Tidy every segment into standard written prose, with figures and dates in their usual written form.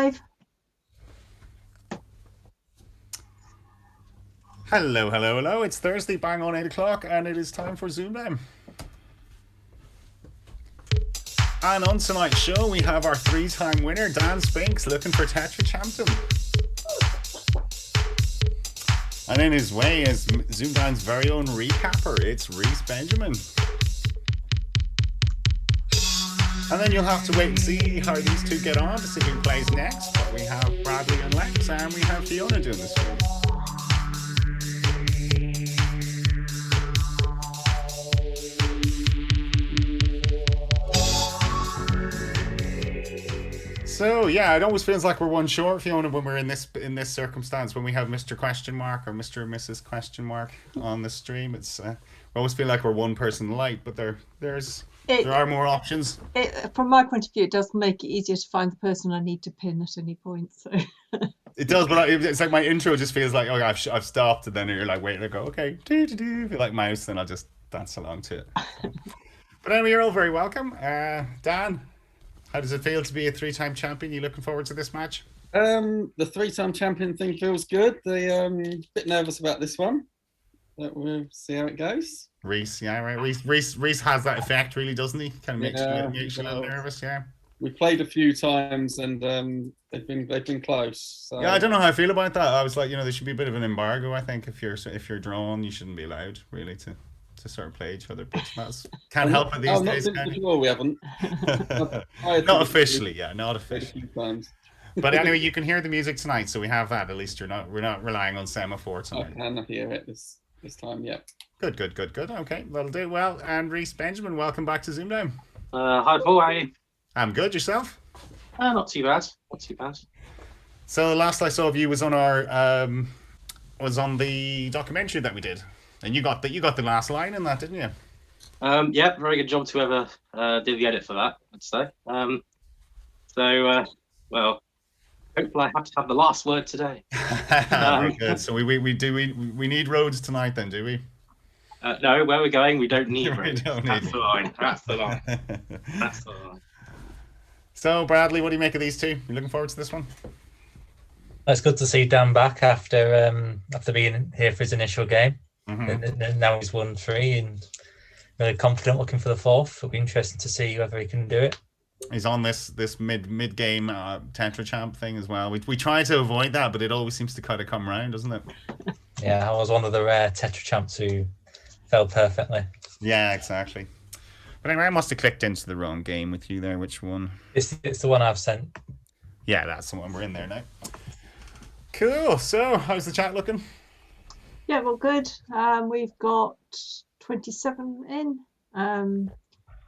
live. Hello, hello, hello. It's Thursday, bang on 8 o'clock, and it is time for ZoomDown. And on tonight's show, we have our three-time winner, Dan Spinks, looking for tetrachampdom. And in his way is ZoomDown's very own recapper. It's Rhys Benjamin. And then you'll have to wait and see how these two get on to see who plays next. But we have Bradley and Lex, and we have Fiona doing the stream. So yeah, it always feels like we're one short, Fiona, when we're in this circumstance, when we have Mr. Question Mark or Mr. and Mrs. Question Mark on the stream. It's we always feel like we're one person light, but there are more options. From my point of view, it does make it easier to find the person I need to pin at any point. So it does, but it's like my intro just feels like, oh, I've stopped, and then you're like, wait, I go, okay, if you like mouse, then I'll just dance along to it. But anyway, you're all very welcome. Dan, how does it feel to be a three-time champion? You looking forward to this match? The three-time champion thing feels good. The bit nervous about this one, but we'll see how it goes. Rhys, yeah, right. Rhys has that effect, really, doesn't he? Kind of makes you a little nervous, yeah. We played a few times, and they've been close. So. Yeah, I don't know how I feel about that. I was like, there should be a bit of an embargo. I think if you're drawn, you shouldn't be allowed really to sort of play each other. But that's can't help it these days. We haven't. Not officially, yeah, not officially. But anyway, you can hear the music tonight, so we have that. At least we're not relying on semaphore tonight. I can hear it this time, yeah. Good. Okay, that'll do. Well, and Rhys Benjamin, welcome back to ZoomDown. Hi, Paul. How are you? I'm good. Yourself? Not too bad. Not too bad. So the last I saw of you was on our the documentary that we did, and you got the last line in that, didn't you? Yeah, very good job to whoever did the edit for that, I'd say. Well, hopefully I have to have the last word today. Very good. So we need roads tonight, then, do we? No, where we're going, we don't need roads. That's the line. That's the line. That's the line. So, Bradley, what do you make of these two? You looking forward to this one? It's good to see Dan back after being here for his initial game. Mm-hmm. And now he's won 3 and really confident, looking for the 4th. It'll be interesting to see whether he can do it. He's on this mid game tetrachamp thing as well. We try to avoid that, but it always seems to kind of come round, doesn't it? Yeah, I was one of the rare tetrachamps who fell perfectly. Yeah, exactly. But anyway, I must have clicked into the wrong game with you there. Which one? It's the one I've sent. Yeah, that's the one. We're in there now. Cool. So, how's the chat looking? Yeah, well, good. We've got 27 in.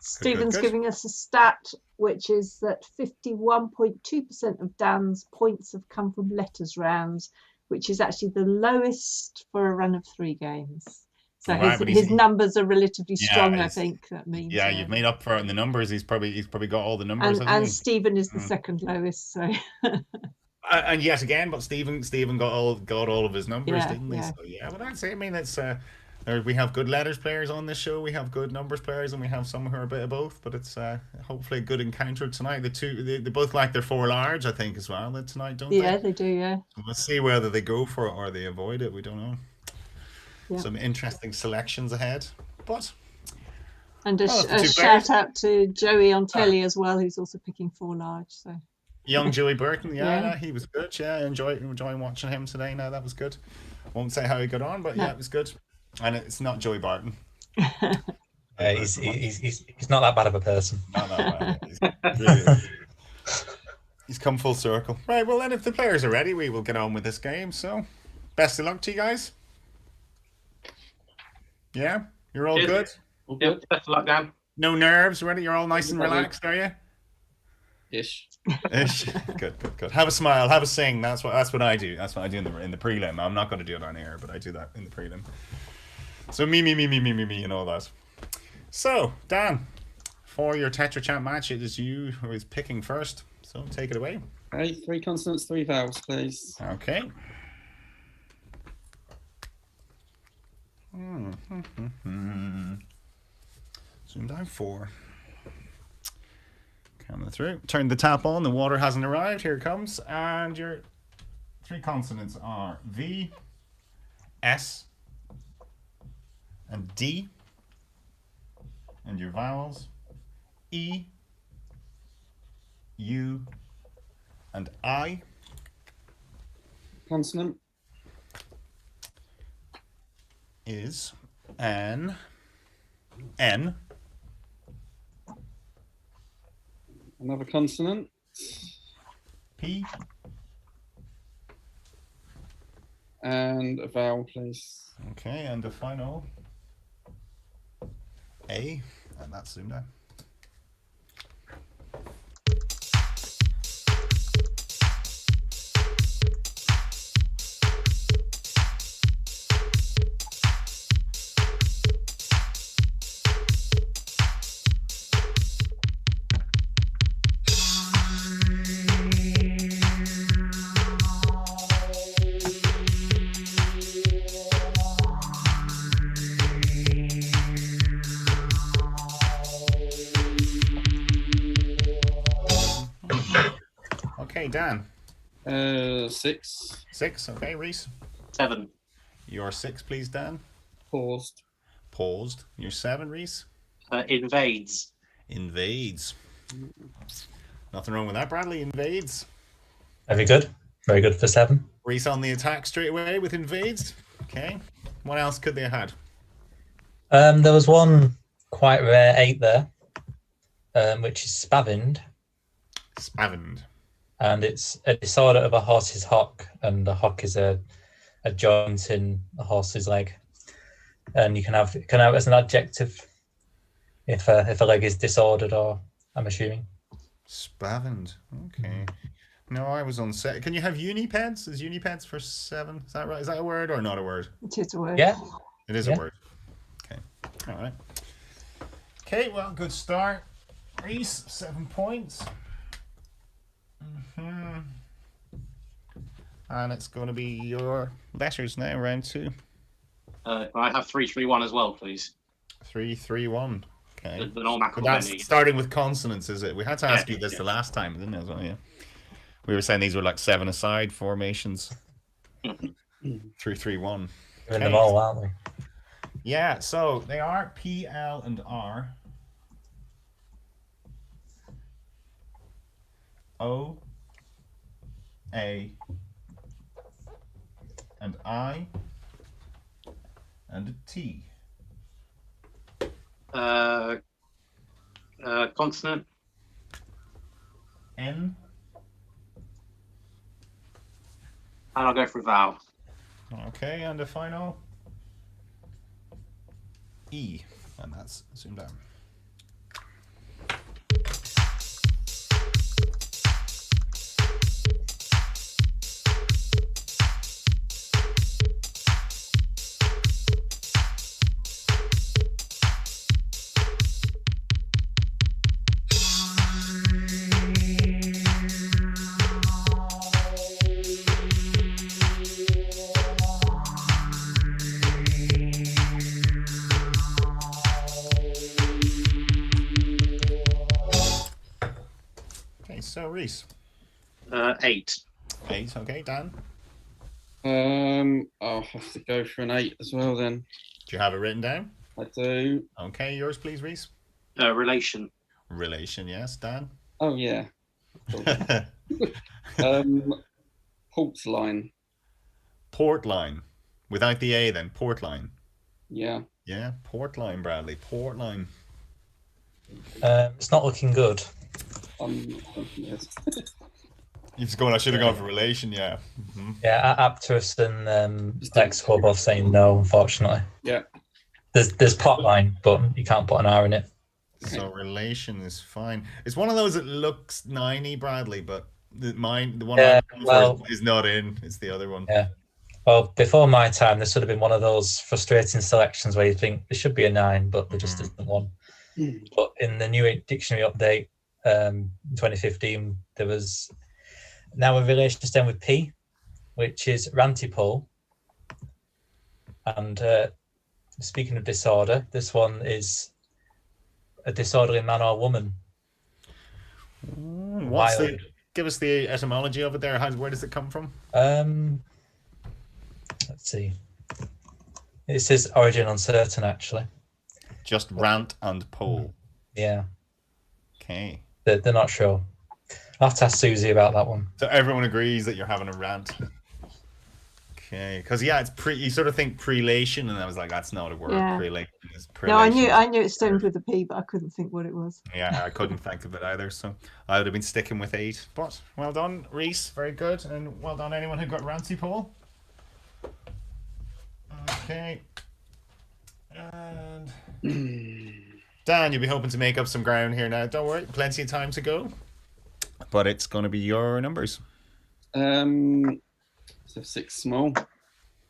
Stephen's giving us a stat, which is that 51.2% of Dan's points have come from letters rounds, which is actually the lowest for a run of 3 games. So his numbers are relatively strong, I think that means. Yeah, you've made up for it in the numbers. He's probably got all the numbers. And Stephen is the second lowest. So. And yet again, but Stephen got all of his numbers, didn't he? Yeah. So yeah, but that's it. I mean, it's we have good letters players on this show. We have good numbers players, and we have some who are a bit of both. But it's hopefully a good encounter tonight. They both like their 4 large, I think, as well tonight, don't they? Yeah, they do. Yeah. So we'll see whether they go for it or they avoid it. We don't know. Yeah. Some interesting selections ahead, but a shout out to Joey on telly as well, who's also picking 4 large. So young Joey Burton, no, he was good. Yeah, enjoying watching him today. No, that was good. Won't say how he got on, but yeah, it was good. And it's not Joey Barton. He's not that bad of a person. Not that bad. He's come full circle. Right, well then, if the players are ready, we will get on with this game. So, best of luck to you guys. Yeah, you're all good. Yep, best of luck, Dan. No nerves, ready? You're all nice and relaxed, are you? Ish. Good. Have a smile, have a sing. That's what I do. That's what I do in the prelim. I'm not going to do it on air, but I do that in the prelim. So me, and all that. So Dan, for your tetrachamp match, it is you who is picking first. So take it away. Hey, 3 consonants, 3 vowels, please. Okay. ZoomDown 4. Coming through. Turn the tap on. The water hasn't arrived. Here it comes. And your 3 consonants are V, S, and D. And your vowels E, U, and I. Consonant. Is N. N. Another consonant. P. And a vowel, please. Okay, and the final A, and that's ZoomDown. Okay, Dan. 6. 6. Okay, Rhys. 7. Your 6, please, Dan. Paused. Paused. Your 7, Rhys. Invades. Invades. Nothing wrong with that, Bradley. Invades. Very good. Very good for 7. Rhys on the attack straight away with invades. Okay. What else could they have had? There was one quite rare 8 there, which is spavined. Spavined. And it's a disorder of a horse's hock, and the hock is a joint in a horse's leg. And you can have it as an adjective if a leg is disordered, or I'm assuming. Spavined. Okay. No, I was on set. Can you have unipeds? Is unipeds for 7? Is that right? Is that a word or not a word? It is a word. Yeah. It is a word. Okay. All right. Okay, well, good start. Rhys, 7 points. And it's going to be your letters now, round 2. I have 3, 3, 1 as well, please. 3, 3, 1. Okay. The normal So that's starting with consonants, is it? We had to ask you this the last time, didn't we? As well, yeah. We were saying these were like 7-a-side formations. 3, 3, 1. We're in them all, aren't we? Yeah, so they are P, L, and R. O, A, and I, and a T. Consonant. N. And I'll go for vowel. Okay, and the final E, and that's ZoomDown. So Rhys. 8. 8, okay, Dan. I'll have to go for an 8 as well then. Do you have it written down? I do. Okay, yours please, Rhys. Relation. Relation, yes, Dan. Oh yeah. Port line. Port line. Without the A then, port line. Yeah. Yeah, port line, Bradley. Port line. It's not looking good. Yes. You've gone, I should have gone for relation, yeah. Yeah, Aptus and Lexico both saying no, unfortunately. Yeah. There's pot line, but you can't put an R in it. So relation is fine. It's one of those that looks 9-y, Bradley, but the one is not in. It's the other one. Yeah. Well, before my time, this would have been one of those frustrating selections where you think there should be a 9, but there just isn't one. But in the new dictionary update, 2015, there was now a relation stem with P, which is rantipole. And speaking of disorder, this one is a disorder in man or woman. Give us the etymology of it there. Where does it come from? Let's see. It says origin uncertain, actually. Just rant and poll. Yeah. Okay. They're not sure. I'll have to ask Susie about that one. So everyone agrees that you're having a rant. Okay, because it's you sort of think prelation, and I was like, that's not a word. Yeah. Prelation is No, I knew it stemmed with a P, but I couldn't think what it was. Yeah, I couldn't think of it either, so I would have been sticking with 8. But well done, Rhys, very good, and well done anyone who got Rancy Paul. Okay, and Dan, you'll be hoping to make up some ground here now. Don't worry, plenty of time to go. But it's going to be your numbers. So 6 small.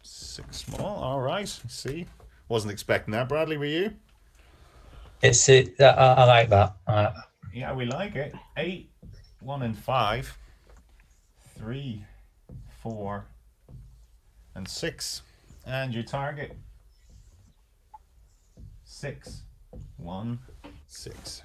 6 small. All right. See, wasn't expecting that. Bradley, were you? I like that. Yeah, we like it. 8, 1 and 5, 3, 4, and 6, and your target 6, 1, 6.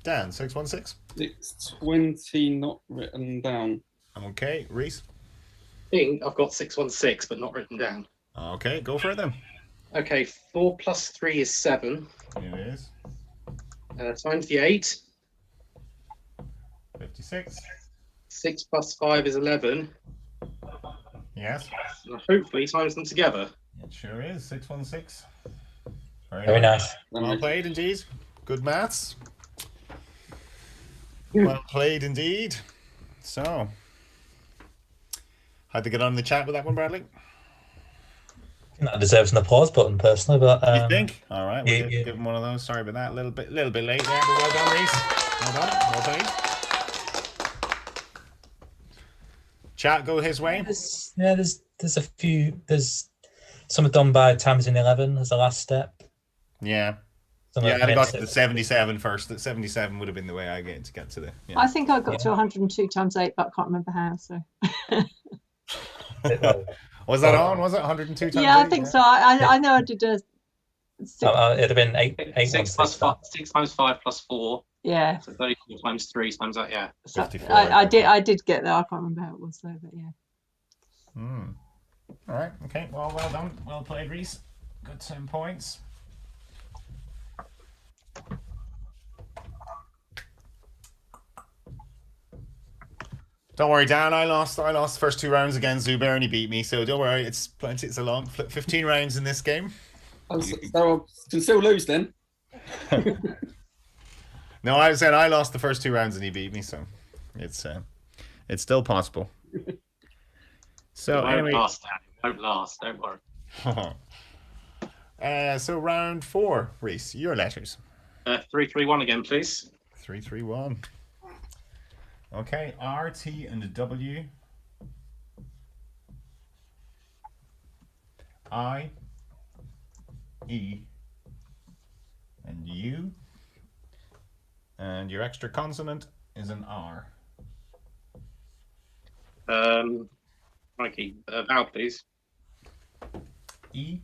Dan, 616. 620 not written down. Okay, Rhys. I think I've got 616, but not written down. Okay, go for it then. Okay, 4 plus 3 is 7. It is. Times the 8. 56. 6 plus 5 is 11. Yes. And hopefully times them together. It sure is. 616. Very nice. Well played indeed. Good maths. Well played indeed. So, how'd they get on in the chat with that one, Bradley? That deserves an applause button, personally, but you think? All right, we'll give him one of those. Sorry about that. A little bit late there, but well done, Rhys. Well done. Well played. Chat go his way. There's a few. There's some are done by times in 11 as the last step. Yeah. I'd have got to the 77 first. That 77 would have been the way I get to the. Yeah. I think I got to 102 times 8, but I can't remember how. So. Was that on? Was it 102 times? Yeah, 8? I think so. I know I did a. It'd have been 8 6 plus 5. 6 times 5 plus 4. Yeah. So 34 times 3 times that. Yeah. So I did get there. I can't remember how it was though, but yeah. All right. Okay. Well done. Well played, Rhys. Good 10 points. Don't worry, Dan. I lost the first 2 rounds again. Zubair and he beat me, so don't worry. It's plenty. It's a long 15 rounds in this game. So I can still lose then. No, I said I lost the first 2 rounds and he beat me, so it's still possible. So anyway, don't last. Don't worry. So round 4, Rhys, your letters. 331 again, please. 331. Okay, R, T, and W. I, E, and U. And your extra consonant is an R. Mikey, vowel, please. E.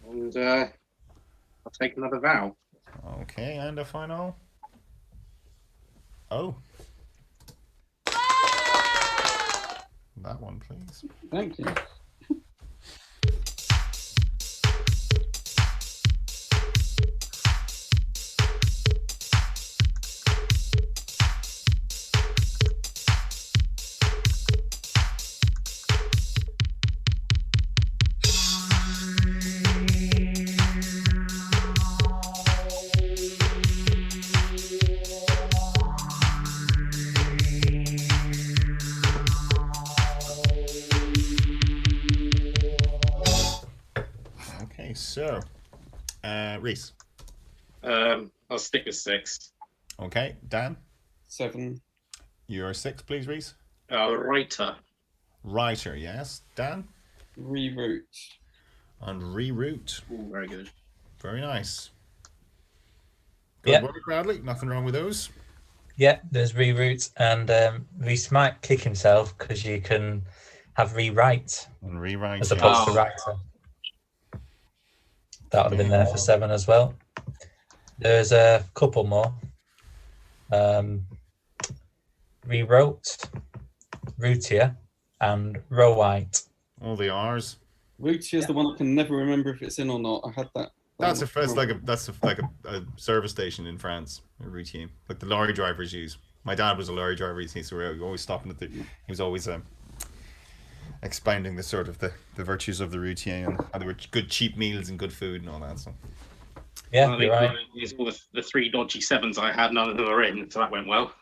And I'll take another vowel. Okay, and a final. Oh. That one, please. Thank you. Rhys. I'll stick with 6. Okay, Dan. 7. You're 6, please, Rhys. Writer. Writer, yes. Dan. Reroute. And reroute. Ooh, very good. Very nice. Good Yeah. work, Bradley. Nothing wrong with those. Yeah, there's reroute, and Rhys might kick himself because you can have rewrite And rewrite. as yeah. opposed to writer. That would have been there for 7 as well. There's a couple more. Rewrote, routier, and rowite. All the R's. Routier is the one I can never remember if it's in or not. I had that. That's like a service station in France, a routine, like the lorry drivers use. My dad was a lorry driver, you see, so we were always stopping at he was always expounding the sort of the virtues of the routine and how there were good cheap meals and good food and all that. So Yeah, Well, you're right. All the 3 dodgy 7s I had, none of them are in, so that went well.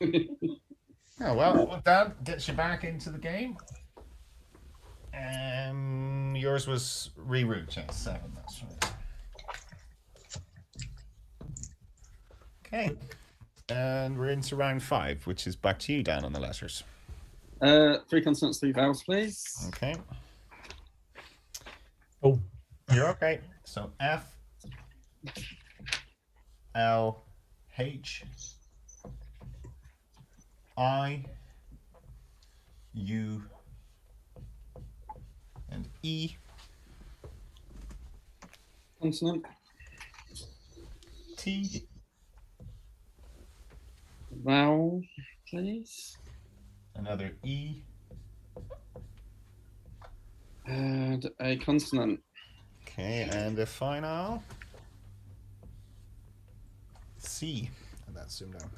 oh well, Dad gets you back into the game. Yours was reroute, yeah, 7. That's right. Okay, and we're into round 5, which is back to you, Dan, on the letters. 3 consonants, 3 vowels, please. Okay, Oh, you're okay. So F, L, H, I, U, and E. Consonant. T, Vowel, please. another E, And a consonant. okay, and the final C. And that's zoomed down.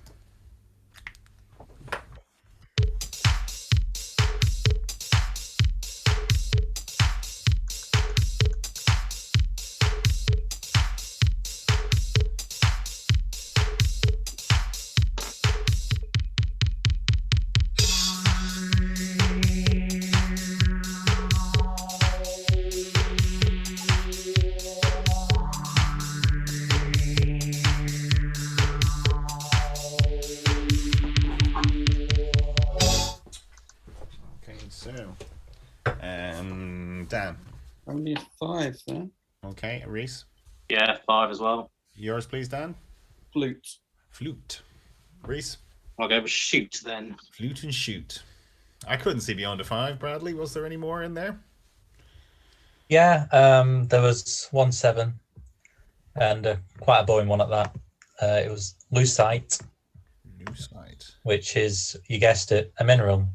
Dan. Only a 5 there. Okay, Rhys. Yeah, 5 as well. Yours, please, Dan. Flute. Flute. Rhys. I'll go with shoot then. Flute and shoot. I couldn't see beyond a 5, Bradley. Was there any more in there? yeah. There was 1 7, and quite a boring one at that. It was lucite, Lucite. which is, you guessed it, a mineral.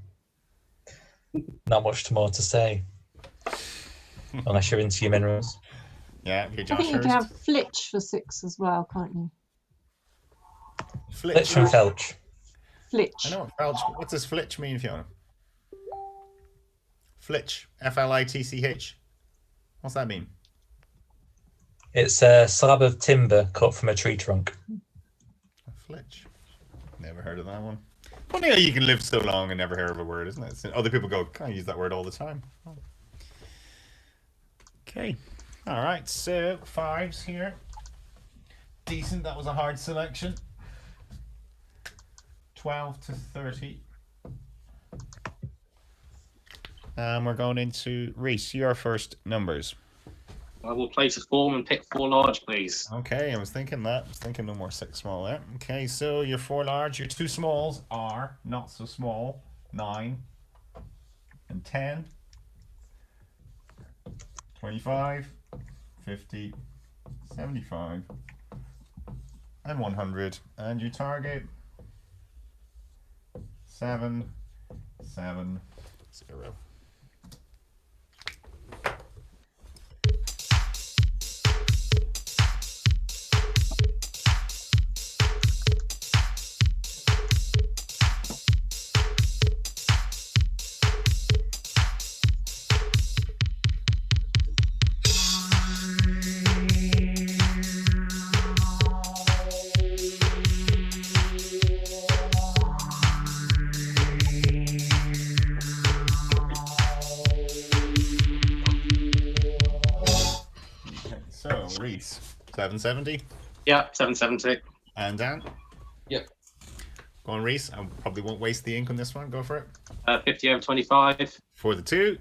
Not much more to say, unless you're into your minerals. Yeah, okay, I Josh think you can Hurst. have flitch for 6 as well, can't you? Flitch. Flitch and felch. Flitch. I know what felch. What does flitch mean, Fiona? Flitch. Flitch. What's that mean? It's a slab of timber cut from a tree trunk. A flitch. Never heard of that one. Funny how you can live so long and never hear of a word, isn't it? Other people go, I use that word all the time. Oh. Okay. All right. So 5s here. Decent. That was a hard selection. 12 to 30. We're going into Rhys, your first numbers. I will place a form and pick 4 large, please. Okay, I was thinking that. I was thinking no more 6 small there. Okay, so your 4 large, your 2 smalls are not so small. 9 and 10. 25, 50, 75, and 100. And your target 7, 7, 0. 770. Yeah, 770. And Dan? Yep. Go on, Rhys. I probably won't waste the ink on this one. Go for it. 50 over 25. For the 2.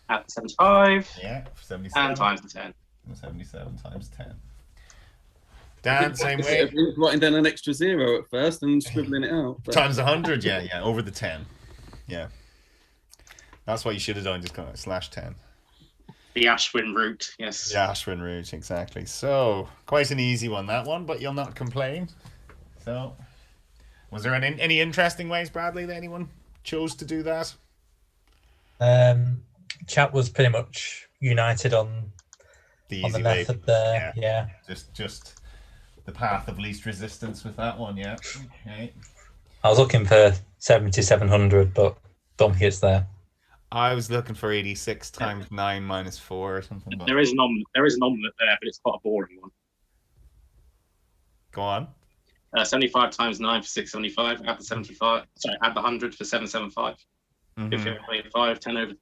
At the 75. Yeah, 77. And times the 10. 77 times 10. Dan, same way. Writing down an extra 0 at first and scribbling it out. But... Times 100, yeah, over the 10. Yeah. That's what you should have done, just kind of /10. The Ashwin route, yes. The Ashwin route, exactly. So, quite an easy one, that one, but you'll not complain. So, was there any interesting ways, Bradley, that anyone chose to do that? Chat was pretty much united on the method there. Yeah. Just the path of least resistance with that one, yeah. Okay. I was looking for 7,700, but don't think it's there. I was looking for 86 times 9 minus 4 or something. But... There is an omelette there, but it's quite a boring one. Go on. 75 times 9 for 675. Add the 75. Sorry, add the 100 for 775. 50 over 25. 10 over.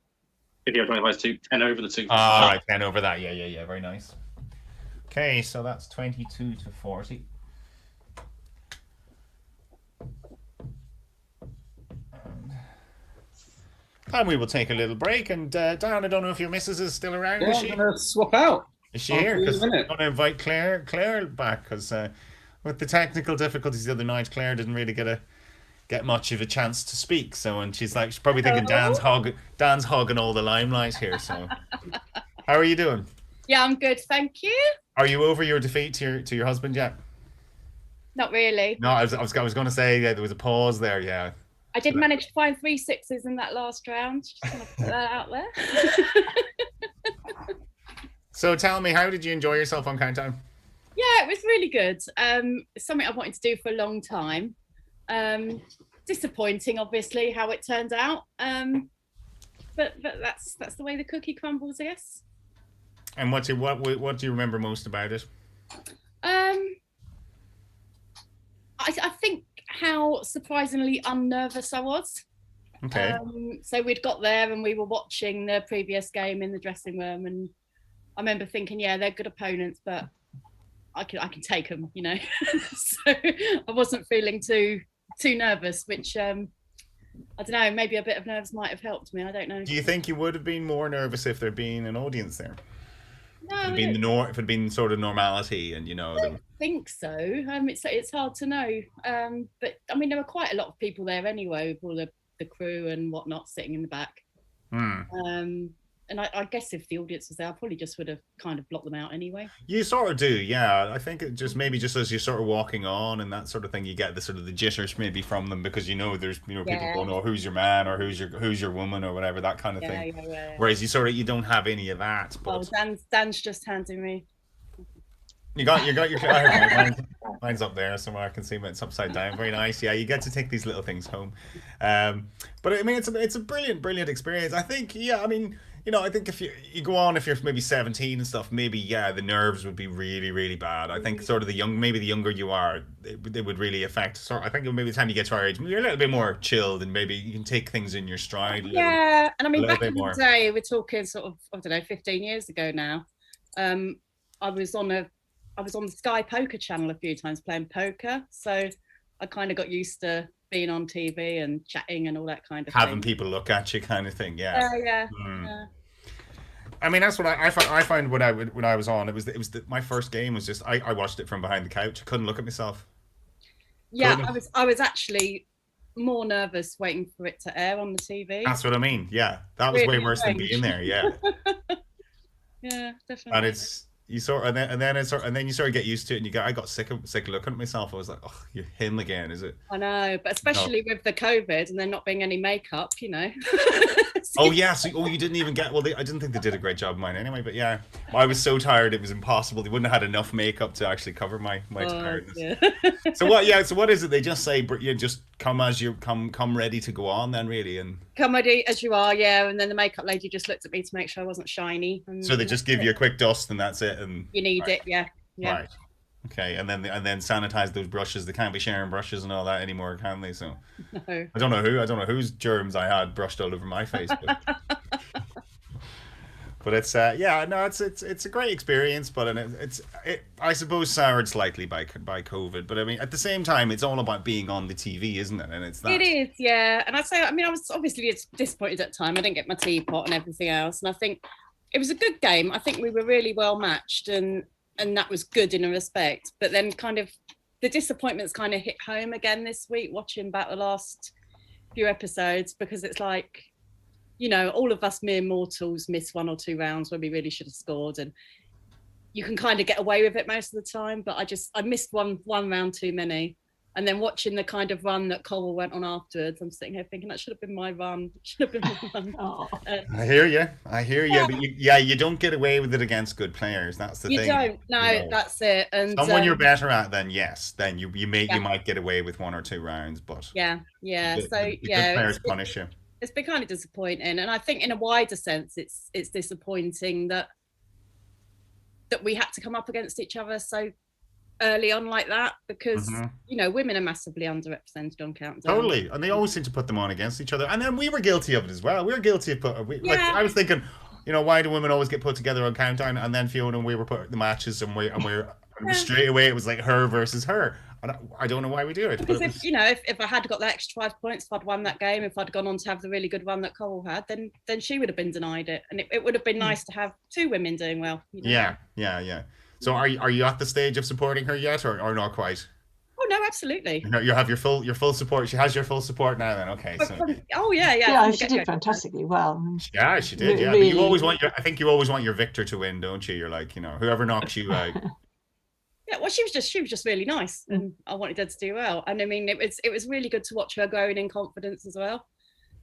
50 over 25 is 2. 10 over the 2. All right, 10 over that. Yeah. Very nice. Okay, so that's 22 to 40. And we will take a little break. And Dan, I don't know if your missus is still around. Yeah, is she? I'm going to swap out. Is she here? Because I'm going to invite Claire back. Because with the technical difficulties the other night, Claire didn't really get much of a chance to speak. So, and she's probably thinking Dan's hogging all the limelight here. So, how are you doing? Yeah, I'm good, thank you. Are you over your defeat to your husband yet? Not really. No, I was going to say there was a pause there. Yeah. I did manage to find 3 6s in that last round. Just want to put that out there. So tell me, how did you enjoy yourself on Countdown? Yeah, it was really good. It's something I wanted to do for a long time. Disappointing, obviously, how it turned out. But that's the way the cookie crumbles, I guess. And what do you remember most about it? I think how surprisingly unnervous I was. Okay. So we'd got there and we were watching the previous game in the dressing room, and I remember thinking, yeah, they're good opponents, but I can take them, you know. So I wasn't feeling too nervous, which I don't know, maybe a bit of nerves might have helped me. I don't know. Do you think you would have been more nervous if there'd been an audience there? No, if it had been sort of normality, and you know. I don't think so. It's hard to know. But I mean, there were quite a lot of people there anyway, with all the crew and whatnot sitting in the back. And I guess if the audience was there, I probably just would have kind of blocked them out anyway. You sort of do, yeah. I think it just as you're sort of walking on and that sort of thing, you get the sort of the jitters maybe from them, because there's people going, oh, who's your man, or who's your woman, or whatever, that kind of thing. Yeah. Whereas you don't have any of that. But... Oh, Dan's just handing me. You got your mine's up there somewhere. I can see it's upside down. Very nice. Yeah, you get to take these little things home. But I mean, it's a brilliant experience. I think. Yeah, I mean, I think if you go on, if you're maybe 17 and stuff, maybe the nerves would be really, really bad. I think sort of the younger you are, it would really affect. So I think maybe the time you get to our age, you're a little bit more chilled, and maybe you can take things in your stride. And I mean, back in the day, we're talking sort of 15 years ago now. I was on the Sky Poker channel a few times playing poker, so I kind of got used to being on TV and chatting and all that kind of having thing. People look at you, kind of thing. Yeah. Yeah. I mean, that's what I find when I was on. It was my first game was just I watched it from behind the couch. I couldn't look at myself. Yeah, I was actually more nervous waiting for it to air on the TV. That's what I mean. Yeah, that was way worse than being there. Yeah. Yeah, definitely. And it's. You then you sort of get used to it, and I got sick of looking at myself. I was like, oh, you're him again, is it? I know, but especially with the COVID and there not being any makeup, Oh yeah, you didn't even get. Well, I didn't think they did a great job of mine anyway. But yeah, I was so tired it was impossible. They wouldn't have had enough makeup to actually cover my tiredness. Yeah. So what is it? They just say you just come ready to go on then, really, and come ready as you are, yeah. And then the makeup lady just looked at me to make sure I wasn't shiny. So they just give you a quick dust and that's it. And you need it, yeah. Right. Okay, and then sanitize those brushes. They can't be sharing brushes and all that anymore, can they? So no. I don't know whose germs I had brushed all over my face. But... But it's it's a great experience, but I suppose soured slightly by COVID. But I mean, at the same time, it's all about being on the TV, isn't it? And it's that. It is, yeah. And I was obviously disappointed at the time. I didn't get my teapot and everything else. And I think it was a good game. I think we were really well matched, and that was good in a respect. But then kind of the disappointments kind of hit home again this week, watching back the last few episodes, because it's like, you know, all of us mere mortals miss 1 or 2 rounds where we really should have scored, and you can kind of get away with it most of the time. But I missed one round too many. And then watching the kind of run that Cole went on afterwards, I'm sitting here thinking that should have been my run. Should have been my run. I hear you. Yeah. But you don't get away with it against good players. That's the thing. You don't. No, you know, that's it. And someone you're better at, then yes, then you might get away with 1 or 2 rounds. But yeah. The good players punish you. It's been kind of disappointing, and I think in a wider sense, it's disappointing that we had to come up against each other so early on like that, because you know, women are massively underrepresented on Countdown. Totally, and they always seem to put them on against each other, and then we were guilty of it as well. We were guilty of like I was thinking, you know, why do women always get put together on Countdown? And then Fiona and we were put the matches, and we're straight away it was like her versus her. I don't know why we do it. Because if I had got that extra 5 points, if I'd won that game, if I'd gone on to have the really good run that Cole had, then she would have been denied it, and it would have been nice to have 2 women doing well. You know? Yeah. So are you at the stage of supporting her yet, or not quite? Oh no, absolutely. You have your full support. She has your full support now. Then okay. So. Yeah, she did fantastically well. Yeah, she did. Yeah, really, but you always want you always want your victor to win, don't you? You're like, you know, whoever knocks you out. Yeah, well, she was just really nice, and I wanted her to do well. And I mean, it was really good to watch her growing in confidence as well,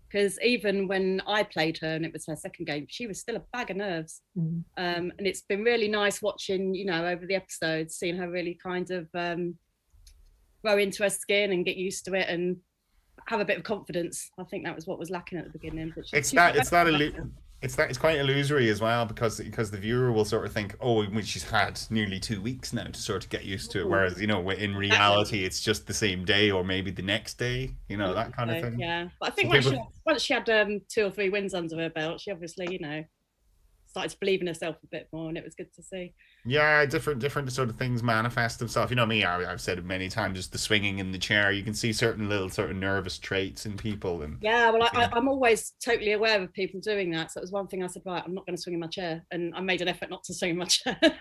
because even when I played her and it was her second game, she was still a bag of nerves. And it's been really nice watching, you know, over the episodes, seeing her really kind of grow into her skin and get used to it and have a bit of confidence. I think that was what was lacking at the beginning. But it's quite illusory as well, because the viewer will sort of think, oh, she's had nearly 2 weeks now to sort of get used to it, whereas, you know, in reality it's just the same day or maybe the next day, you know, that kind of thing. Yeah, but I think once she had 2 or 3 wins under her belt, she obviously, you know, started to believe in herself a bit more, and it was good to see. Yeah, different sort of things manifest themselves. You know me, I've said it many times, just the swinging in the chair. You can see certain little sort of nervous traits in people. And yeah, well, I'm always totally aware of people doing that. So it was one thing I said, right, I'm not going to swing in my chair. And I made an effort not to swing in my chair. I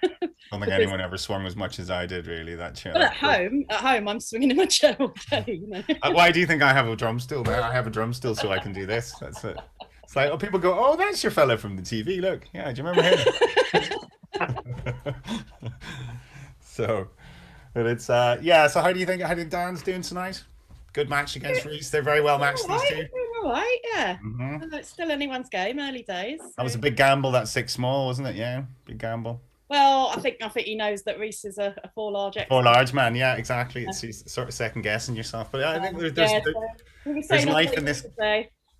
don't think anyone ever swung as much as I did, really, that chair. But at home, I'm swinging in my chair all day, you know. Why do you think I have a drum still now? I have a drum still so I can do this. That's it. It's like, oh, people go, oh, that's your fella from the TV. Look, yeah, do you remember him? So, but it's So how do you think Dan's doing tonight? Good match against Rhys. They're very well matched, these two. All right, yeah. It's still anyone's game, early days. So. That was a big gamble, that 6 small, wasn't it? Yeah, big gamble. Well, I think he knows that Rhys is a 4 large. 4 large man, yeah, exactly. It's sort of second guessing yourself, but I think there's life in this.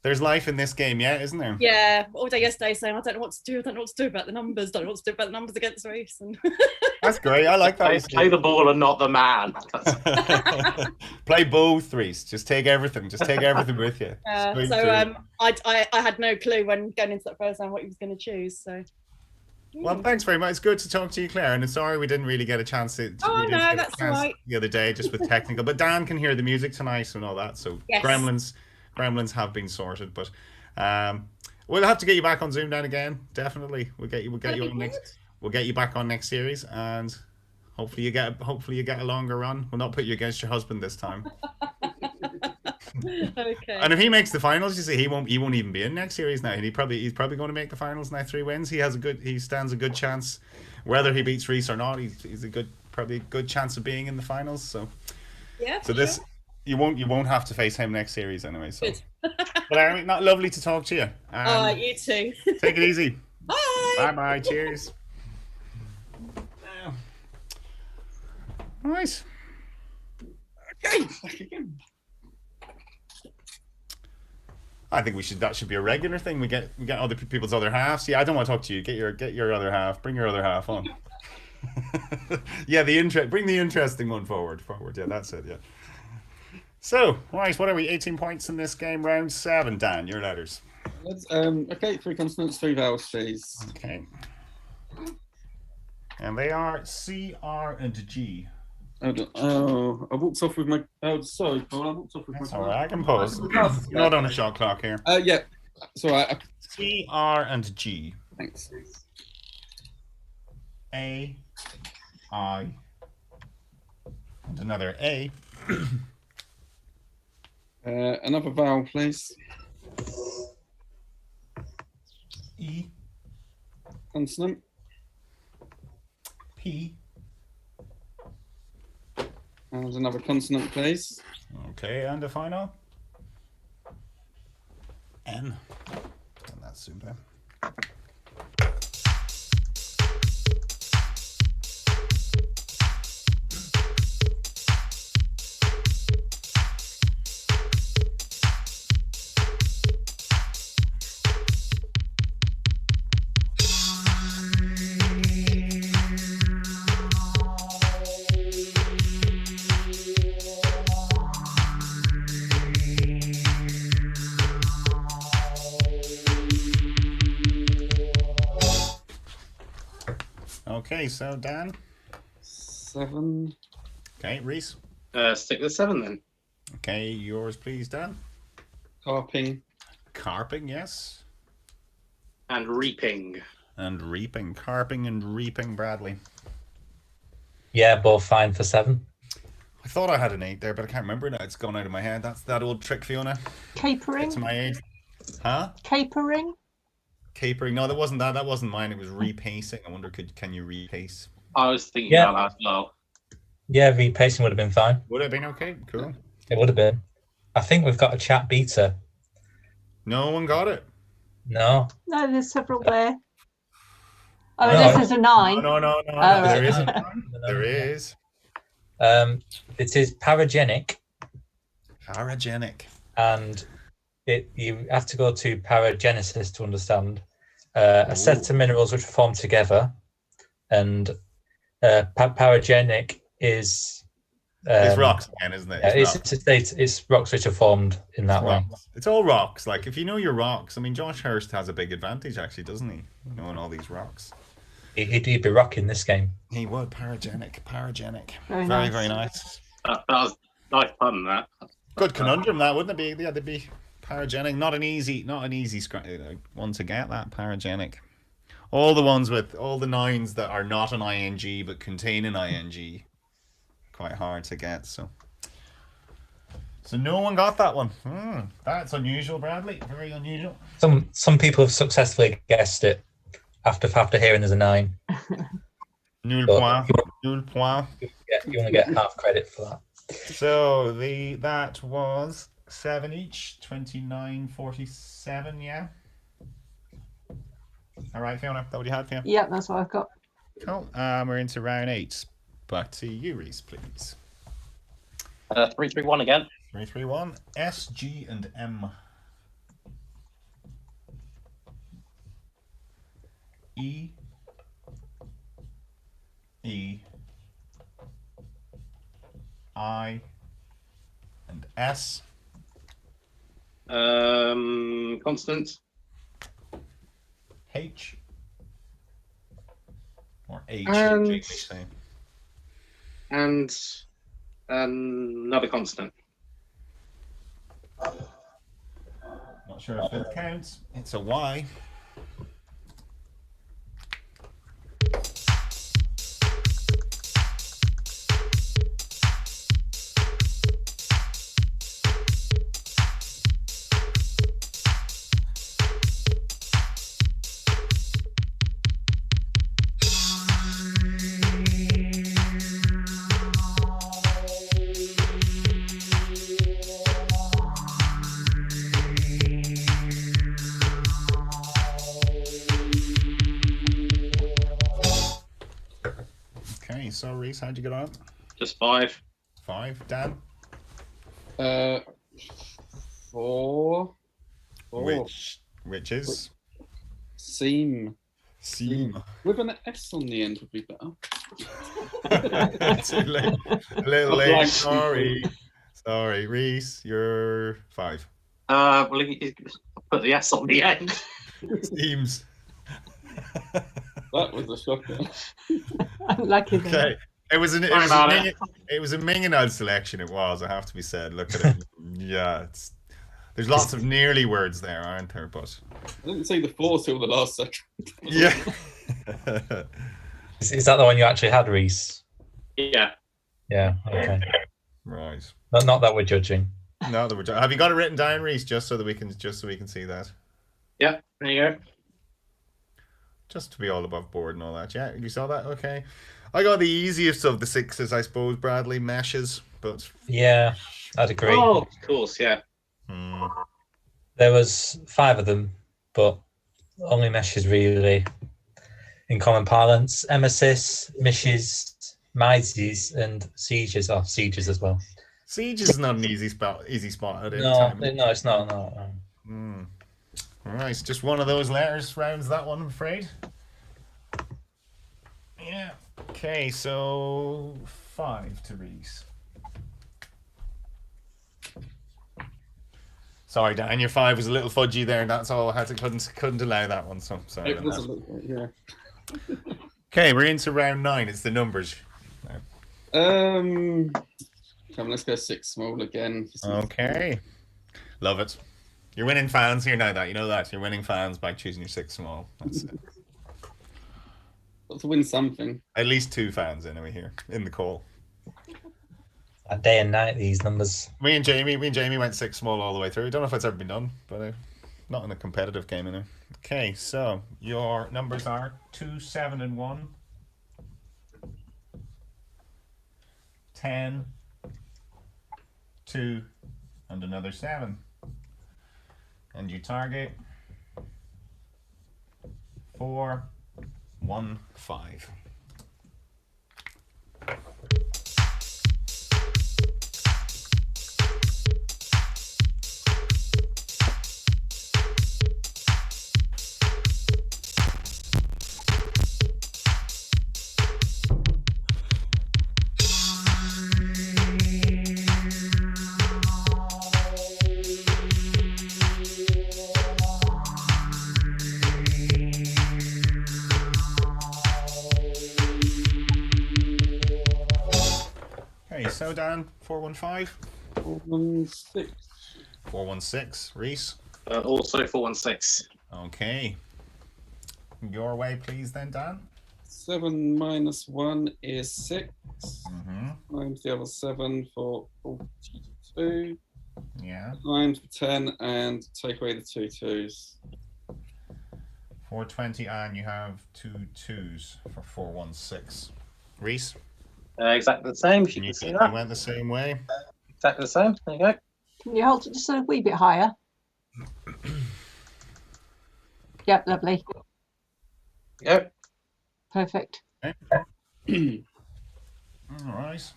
There's life in this game, yeah, isn't there? Yeah, all day yesterday saying, I don't know what to do. I don't know what to do about the numbers. Don't know what to do about the numbers against Rhys. And that's great. I like that. Play the ball and not the man. Play both, Rhys. Just take everything. Just take everything with you. I had no clue when going into that first round what he was going to choose. So. Well, thanks very much. It's good to talk to you, Claire. And sorry we didn't really get a chance to. Oh no, that's all right. The other day, just with technical. But Dan can hear the music tonight and all that. So yes. Gremlins have been sorted, but we'll have to get you back on ZoomDown again. Definitely, we'll get you on next. We'll get you back on next series, and hopefully you get a longer run. We'll not put you against your husband this time. Okay. And if he makes the finals, you see, he won't even be in next series now. And he's probably going to make the finals now. 3 wins. He stands a good chance, whether he beats Rhys or not. He's probably a good chance of being in the finals. So yeah. So this. Sure. You won't have to face him next series anyway. So, but Aaron, not lovely to talk to you. You too. Take it easy. Bye. Bye. Cheers. Nice. Okay. I think that should be a regular thing. We get other people's other halves. Yeah, I don't want to talk to you. Get your other half. Bring your other half on. Yeah, bring the interesting one forward. Yeah, that's it. Yeah. So, right, what are we? 18 points in this game, round 7. Dan, your letters. Okay, 3 consonants, 3 vowels, please. Okay. And they are C, R, and G. Oh, I walked off with my. Oh, sorry, Paul. I walked off with That's my. all right. I can pause. You're not on a shot clock here. Yeah, it's all right. C, R, and G. Thanks. A, I, and another A. Another vowel, please. E, Consonant. P. And there's another consonant, please. Okay, and the final N. And that's super. Okay, so Dan. 7. Okay, Rhys. Stick with 7 then. Okay, yours, please, Dan. Carping. Carping, yes. And reaping. And reaping. Carping and reaping, Bradley. Yeah, both fine for 7. I thought I had an 8 there, but I can't remember now. It's gone out of my head. That's that old trick, Fiona. Capering. It's my age. Huh? Capering. Capering. No, that wasn't that. That wasn't mine. It was repacing. I wonder, can you repace? I was thinking Yeah. about that as well. Yeah, repacing would have been fine. Would it have been okay? Cool. It would have been. I think we've got a chat beta. No one got it. No. No, there's several there. Oh, No. this is a 9. No. right. There isn't. There is. It is paragenic, Paragenic. and you have to go to paragenesis to understand a set of minerals which are formed together, and paragenic is It's rocks again, isn't it? It's rocks which are formed in that way. Rocks. It's all rocks. Like, if you know your rocks, I mean, Josh Hurst has a big advantage, actually, doesn't he? Knowing all these rocks. He'd be rocking this game. He would. Paragenic. Very Very nice. nice. That was nice fun, that. Good conundrum, that, wouldn't it be? Yeah, they'd be paragenic. Not an easy one to get, that paragenic. All the ones with all the 9s that are not an ing but contain an ing, quite hard to get. So no one got that one. That's unusual, Bradley. Very unusual. Some people have successfully guessed it after hearing there's a 9. Nul But point. Nul point. You want to get half credit for that. So that was 7 each. 29.47. Yeah. All right, Fiona. That what you had, Fiona? Yeah, that's what I've got. Cool. We're into round 8. Back to you, Rhys, please. 3-3-1 again. 3-3-1. S, G, and M. E. E. I. And S. Constant. H. Or H. And- English say. And another constant. Not sure if it counts. It's a Y. Okay, so Rhys, how'd you get on? Just 5. 5. Dan? 4. Which is? Seam. Seam. With an S on the end would be better. It's a little late. Sorry. Sorry, Rhys, you're 5. Well, Put the S on the end. Steams. That was a shocker. Unlucky then. Okay. It was a Minganod selection. It was. I have to be said. Look at it. Yeah, there's lots of nearly words there, aren't there? But I didn't see the 4 till the last second. yeah. Is that the one you actually had, Rhys? Yeah. Yeah. Okay. Right. Not that we're judging. No, have you got it written down, Rhys, just so we can see that? Yeah. There you go. Just to be all above board and all that. Yeah, you saw that? Okay. I got the easiest of the 6s, I suppose, Bradley. Meshes, but... Yeah, I'd agree. Oh, of course, yeah. There was 5 of them, but only meshes really, in common parlance. Emesis, mishes, mises, and sieges. Oh, sieges as well. Siege is not an easy spot at any No, time. no, it's not. No. All right, it's just one of those letters rounds that one, I'm afraid. Yeah. Okay, so 5 to Rhys. Sorry, Dan, your 5 was a little fudgy there, and that's all. I couldn't allow that one. So sorry. It was a little, yeah. Okay, we're into round 9. It's the numbers. Come on, let's go 6 small again. Okay, love it. You're winning fans here now. That you know that you're winning fans by choosing your 6 small. That's it. Got to win something. At least 2 fans anyway here in the call. A day and night, these numbers. Me and Jamie went 6 small all the way through. I don't know if it's ever been done, but not in a competitive game anyway. Okay, so your numbers are 2, 7, and 1. 10, 2, and another 7. And you target 4, 1, 5. So Dan, 415. 416. 416. Rhys. Also 416. Okay. Your way, please, then, Dan. 7 minus 1 is 6. Times the other 7 for 42. Yeah. Times 10 and take away the 2 2s. 420, and you have 2 2s for 416. Rhys. Exactly the same. You can see that. You went the same way. Exactly the same. There you go. Can you hold it just a wee bit higher? Yep, lovely. Yep. Perfect. Okay. All right.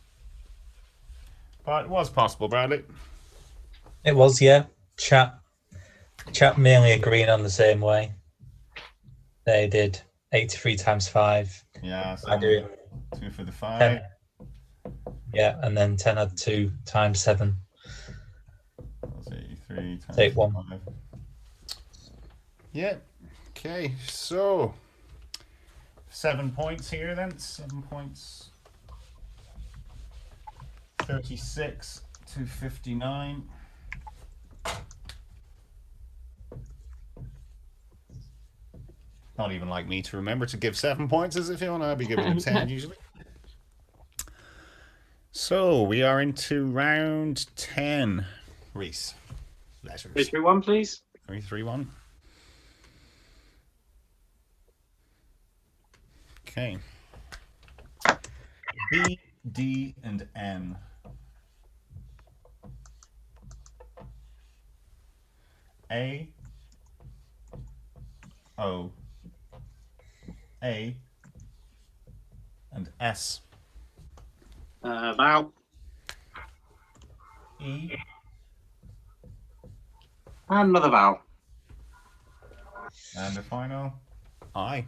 But it was possible, Bradley. It was, yeah. Chat mainly agreeing on the same way. They did 83 times 5. Yeah. So I do 2 for the 5. 10. Yeah, and then 10 had 2 times 7. That's 83 times Take 1. 5. Yeah. Okay. So 7 points here then. 7 points. 36 to 59. Not even like me to remember to give 7 points as if you want. I'd be giving them 10 usually. So we are into round 10. Rhys. Letters. 3, 3, 1, please. 3, 3, 1. Okay. B, D, and N. A, O, A, and S. Vowel. E. And another vowel. And the final I.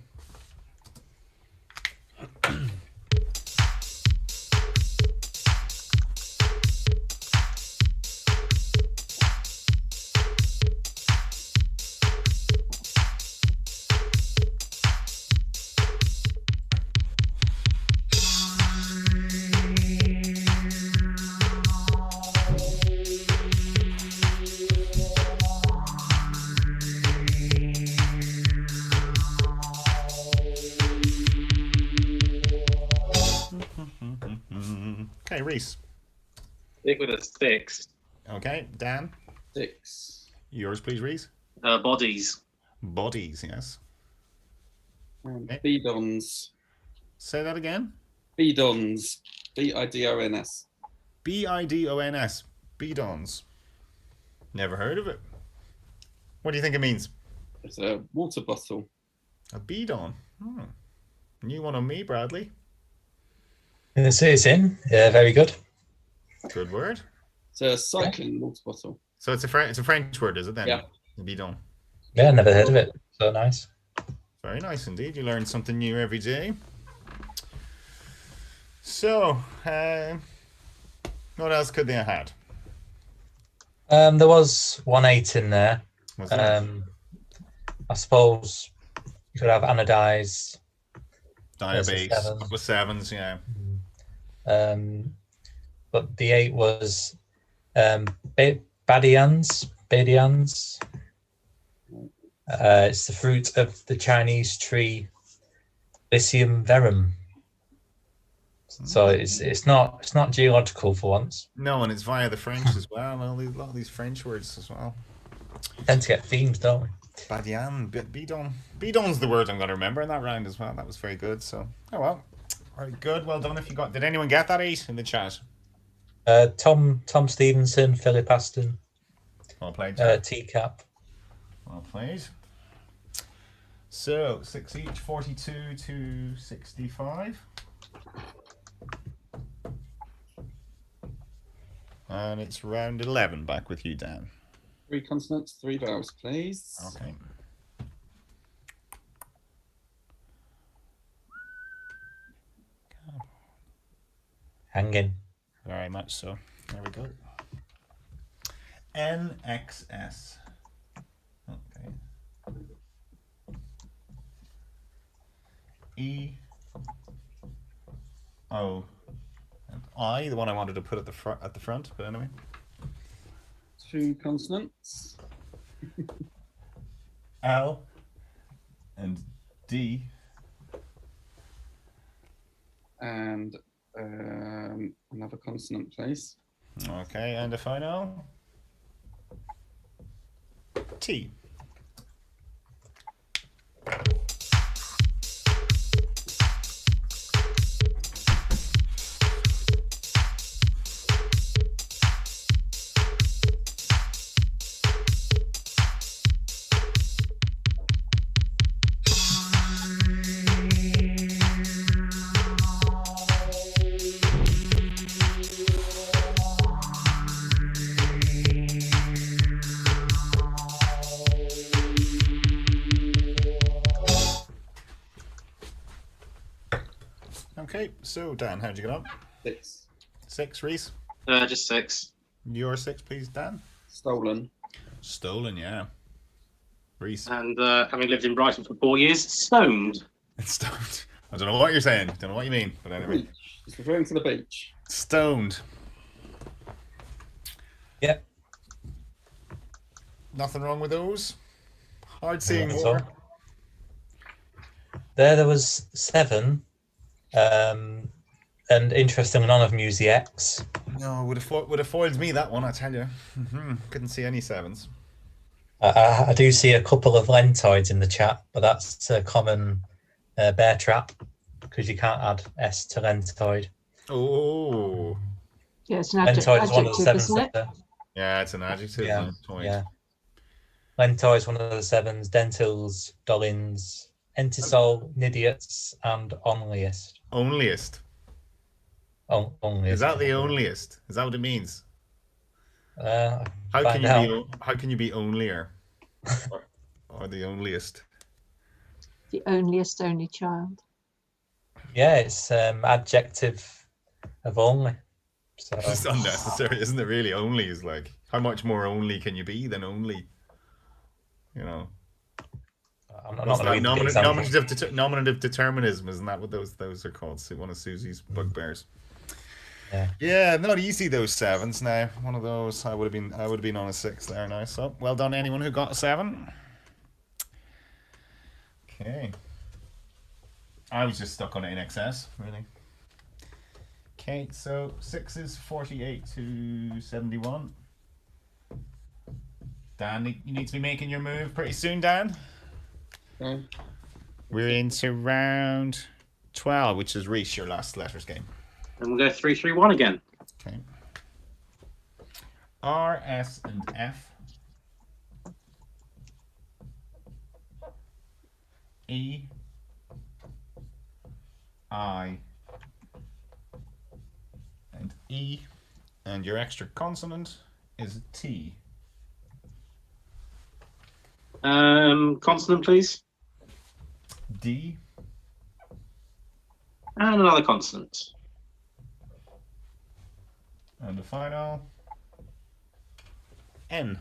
Okay, Rhys. Stick with a 6. Okay, Dan. 6. Yours, please, Rhys. Bodies. Bodies, yes. Okay. Bidons. Say that again. Bidons. Bidons. Bidons. Bidons. Never heard of it. What do you think it means? It's a water bottle. A bidon. New one on me, Bradley. It's in. Yeah, very good. Good word. It's a cycling water bottle. So it's a French word, is it then? Yeah. Bidon. Yeah, never heard of it. So nice. Very nice indeed. You learn something new every day. So, what else could they have had? There was 1/8 in there. Was there? I suppose you could have anodized. Diabase. seven. Couple of 7s, yeah. But the 8 was badians. It's the fruit of the Chinese tree Lycium verum. So it's not geological for once. No, and it's via the French as well. A lot of these French words as well. Tend to get themes, don't we? Badian, bidon. Bidon's the word I'm going to remember in that round as well. That was very good. So, oh well. Very good. Well done. If you got, did anyone get that 8 in the chat? Tom Stevenson, Philip Aston, Well played. Teacup. Well played. So 6 each, 42 to 65. And it's round 11. Back with you, Dan. 3 consonants, 3 vowels, please. Okay. Hanging. Very much so. There we go. NXS. Okay. E. O. And I, the one I wanted to put at the front, but anyway. 2 consonants. L and D. And another consonant, please. Okay, and if I know. T. Okay, so Dan, how'd you get on? 6. 6, Rhys. Just 6. Your 6, please, Dan. Stolen. Stolen, yeah. Rhys. And having lived in Brighton for 4 years, stoned. Stoned. I don't know what you're saying. Don't know what you mean, but anyway. Beach. It's referring to the beach. Stoned. Yep. Nothing wrong with those. Hard seeing That's more. all. There was 7. And interestingly, none of them use the X. No, would have foiled me that one, I tell you. Couldn't see any 7s. I do see a couple of lentoids in the chat, but that's a common bear trap because you can't add S to lentoid. Oh. Yeah, it's an Lentoid is one of the adjective, 7s. isn't it? Yeah, it's an adjective. Yeah, Lentoid. yeah. Lentoid is one of the 7s. Dentils, dolins, entisol, nidiots, and onlyest. Onlyest. Onlyest. Is that the onlyest? Is that what it means? How How can you be onlier? or the onlyest? The onlyest only child. Yeah, it's adjective of only. So It's unnecessary, isn't it? Really, only is like, how much more only can you be than only? You know. I'm not What's going that? to read the example. Nominative determinism, isn't that what those are called? One of Susie's bugbears. Yeah. Yeah, not easy those 7s now. One of those I would have been on a 6 there now. So well done anyone who got a 7. Okay. I was just stuck on NXS, really. Okay, so 6 is 48 to 71. Dan, you need to be making your move pretty soon, Dan. Okay. We're into round 12, which is Rhys, your last letters game. And we'll go 3-3-1 again. Okay. R, S, and F. E, I, and E. And your extra consonant is T. Consonant, please. D. And another consonant. And the final N.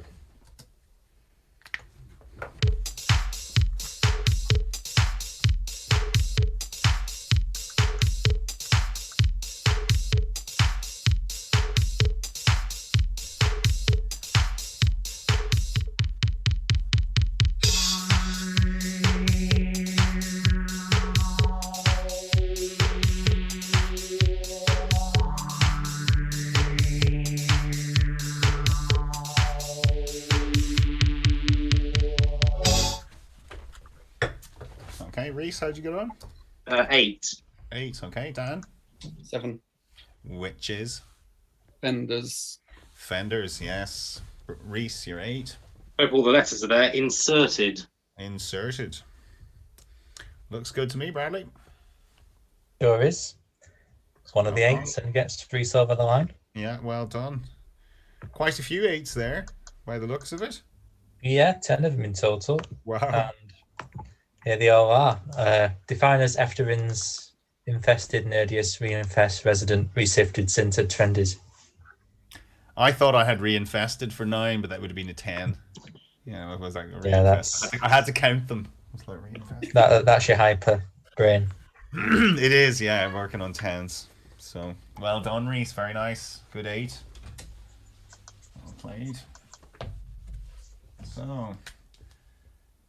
Okay, Rhys, how'd you get on? 8. 8, okay. Dan? 7. Witches. Fenders. Fenders, yes. Rhys, you're 8. Hope all the letters are there. Inserted. Inserted. Looks good to me, Bradley. Sure is. It's one of the 8s and gets Rhys over the line. Yeah, well done. Quite a few 8s there, by the looks of it. Yeah, 10 of them in total. Wow. And here they all are. Defined as Efterins, infested, nerdius, reinfest, resident, resifted, sintered, trended. I thought I had reinfested for 9, but that would have been a 10. Yeah, it was like reinfest. Yeah, that's... I had to count them. It was like reinfest. That's your hyper brain. It is, yeah, I'm working on 10s. So, well done, Rhys. Very nice. Good 8. Well played. So,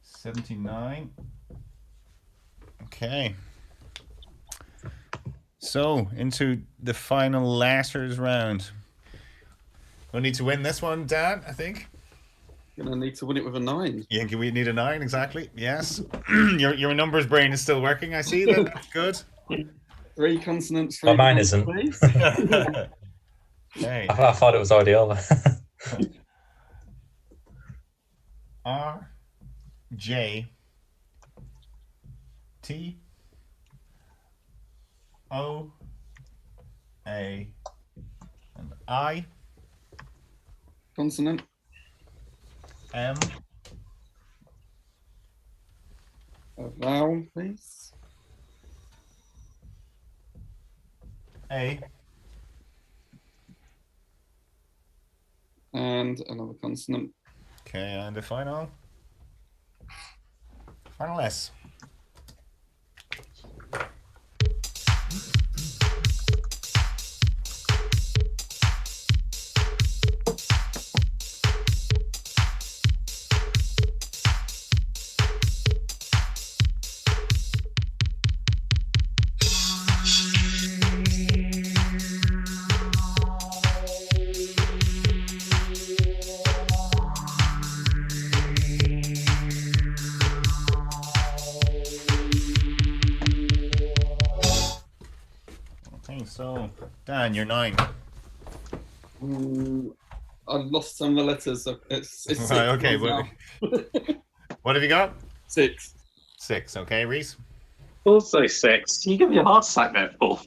79. Okay. So, into the final letters round. We'll need to win this one, Dan, I think. Gonna need to win it with a 9. Yeah, we need a 9, exactly. Yes. your numbers brain is still working, I see. That's good. 3 consonants. 3 Oh, mine isn't. please. Okay. I thought it was already over. R, J, T, O, A, and I, Consonant. M, A vowel, please. A, And another consonant. okay, and the final S. Okay, so Dan, you're 9. I lost some of the letters. So it's Right, 6 okay, now. what have you got? 6. 6, okay, Rhys? Also 6. Can you give me a heart attack there, Paul?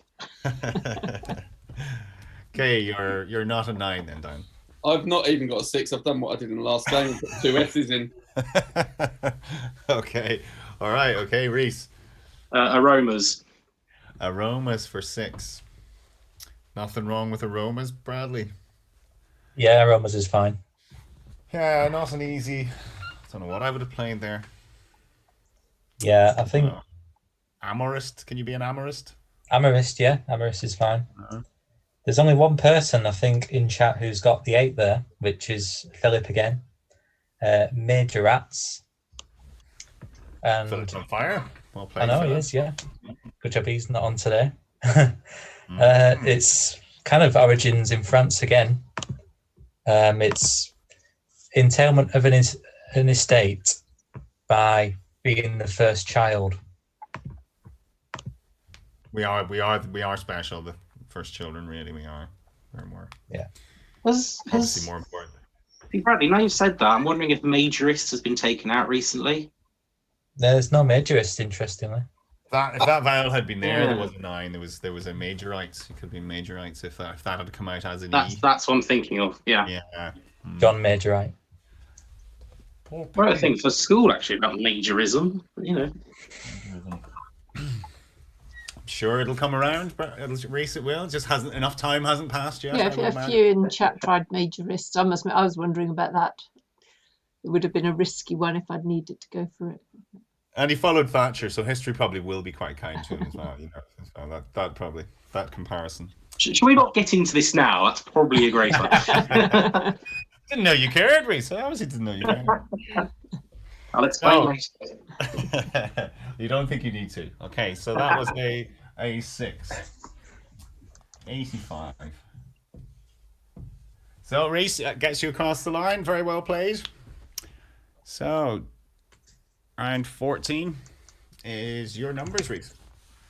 Okay, you're not a 9 then, Dan. I've not even got a 6. I've done what I did in the last game. Put 2 S's in. Okay, all right, okay, Rhys. Aromas. Aromas for 6. Nothing wrong with aromas, Bradley. Yeah, Aromas is fine. Yeah, not an easy. Don't know what I would have played there. Yeah, I think Amorist. Can you be an amorist? Amorist, yeah, Amorist is fine. Uh-huh. There's only one person, I think, in chat who's got the 8 there, which is Philip again. Major Rats. And Philip's on fire. Well I played. know Philip. he is, yeah. Good job he's not on today. It's kind of origins in France again. It's entailment of an estate by being the first child. We are special. The first children, really, we are. We're more. Yeah. Obviously more important. Bradley, now you've said that, I'm wondering if majorist has been taken out recently. There's no majorist, interestingly. If that vowel had been there, there was a 9. There was a majorites. It could have been majorites if that had come out as an E. That's what I'm thinking of. Yeah. Yeah. John Majorite. Well, I think for school actually about majorism, you know. Sure, it'll come around, but Rhys, it will. Just hasn't passed yet. Yeah, a few in chat tried majorist. I must admit, I was wondering about that. It would have been a risky one if I'd needed to go for it. And he followed Thatcher, so history probably will be quite kind to him as well. You know, so that comparison. Should we not get into this now? That's probably a great one. Didn't know you cared, Rhys. I obviously didn't know you cared. I'll explain later. You don't think you need to. Okay, so that was a 6. 85. So Rhys gets you across the line. Very well played. So round 14 is your numbers, Rhys.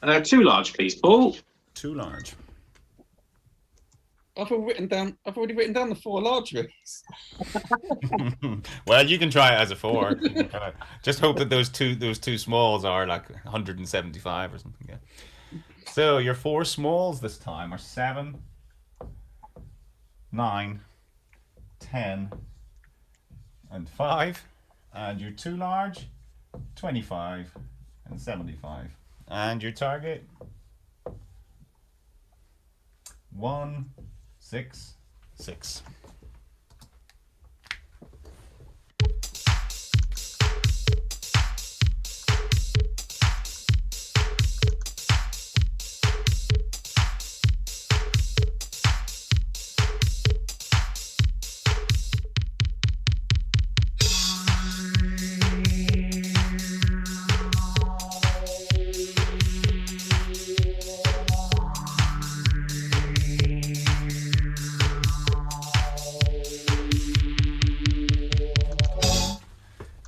2 large, please, Paul. 2 large. I've already written down the 4 large ones. Well, you can try it as a 4. Just hope that those two smalls are like 175 or something. Yeah. So your 4 smalls this time are 7, 9, 10, and 5, and your 2 large, 25 and 75, and your target 1, 6, 6.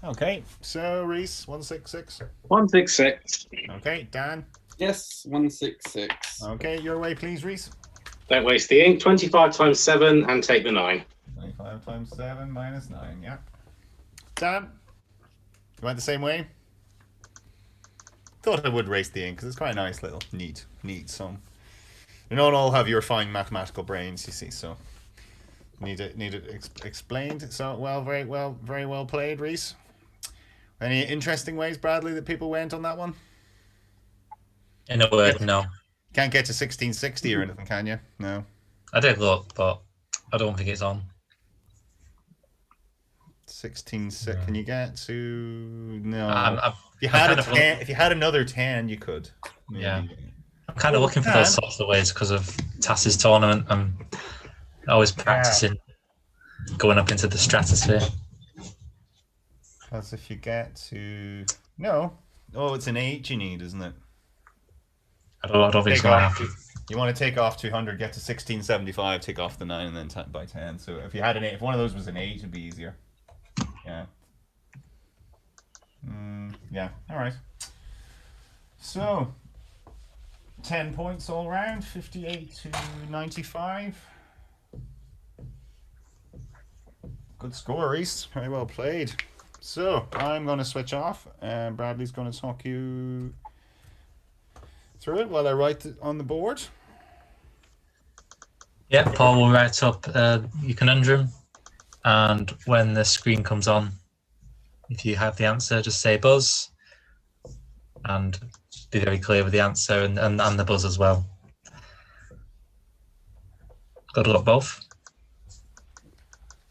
Okay, so Rhys, 166. 166. Okay, Dan. Yes, 166. Okay, your way, please, Rhys. Don't waste the ink. 25 times 7 and take the 9. 25 times 7 minus 9, yeah. Dan, you went the same way? Thought I would race the ink because it's quite a nice little neat sum. You don't all have your fine mathematical brains, you see, so need it explained. So very well played, Rhys. Any interesting ways, Bradley, that people went on that one? In a word, no. Can't get to 1660 or anything, can you? No. I did look, but I don't think it's on. 1660. Can you get to? No. If you had another 10, you could. Maybe. Yeah. I'm kind of looking for those sorts of ways because of Tass's tournament. I'm always practicing going up into the stratosphere. Because if you get to it's an 8 you need, isn't it? I don't think it's going to happen. You want to take off 200, get to 1675, take off the 9, and then by 10. So if you had an 8, if one of those was an 8, it'd be easier. Yeah. Yeah. All right. So 10 points all round, 58 to 95. Good score, Rhys. Very well played. So I'm going to switch off, and Bradley's going to talk you through it while I write it on the board. Yeah, Paul will write up your conundrum, and when the screen comes on, if you have the answer, just say buzz, and be very clear with the answer and the buzz as well. Good luck, both.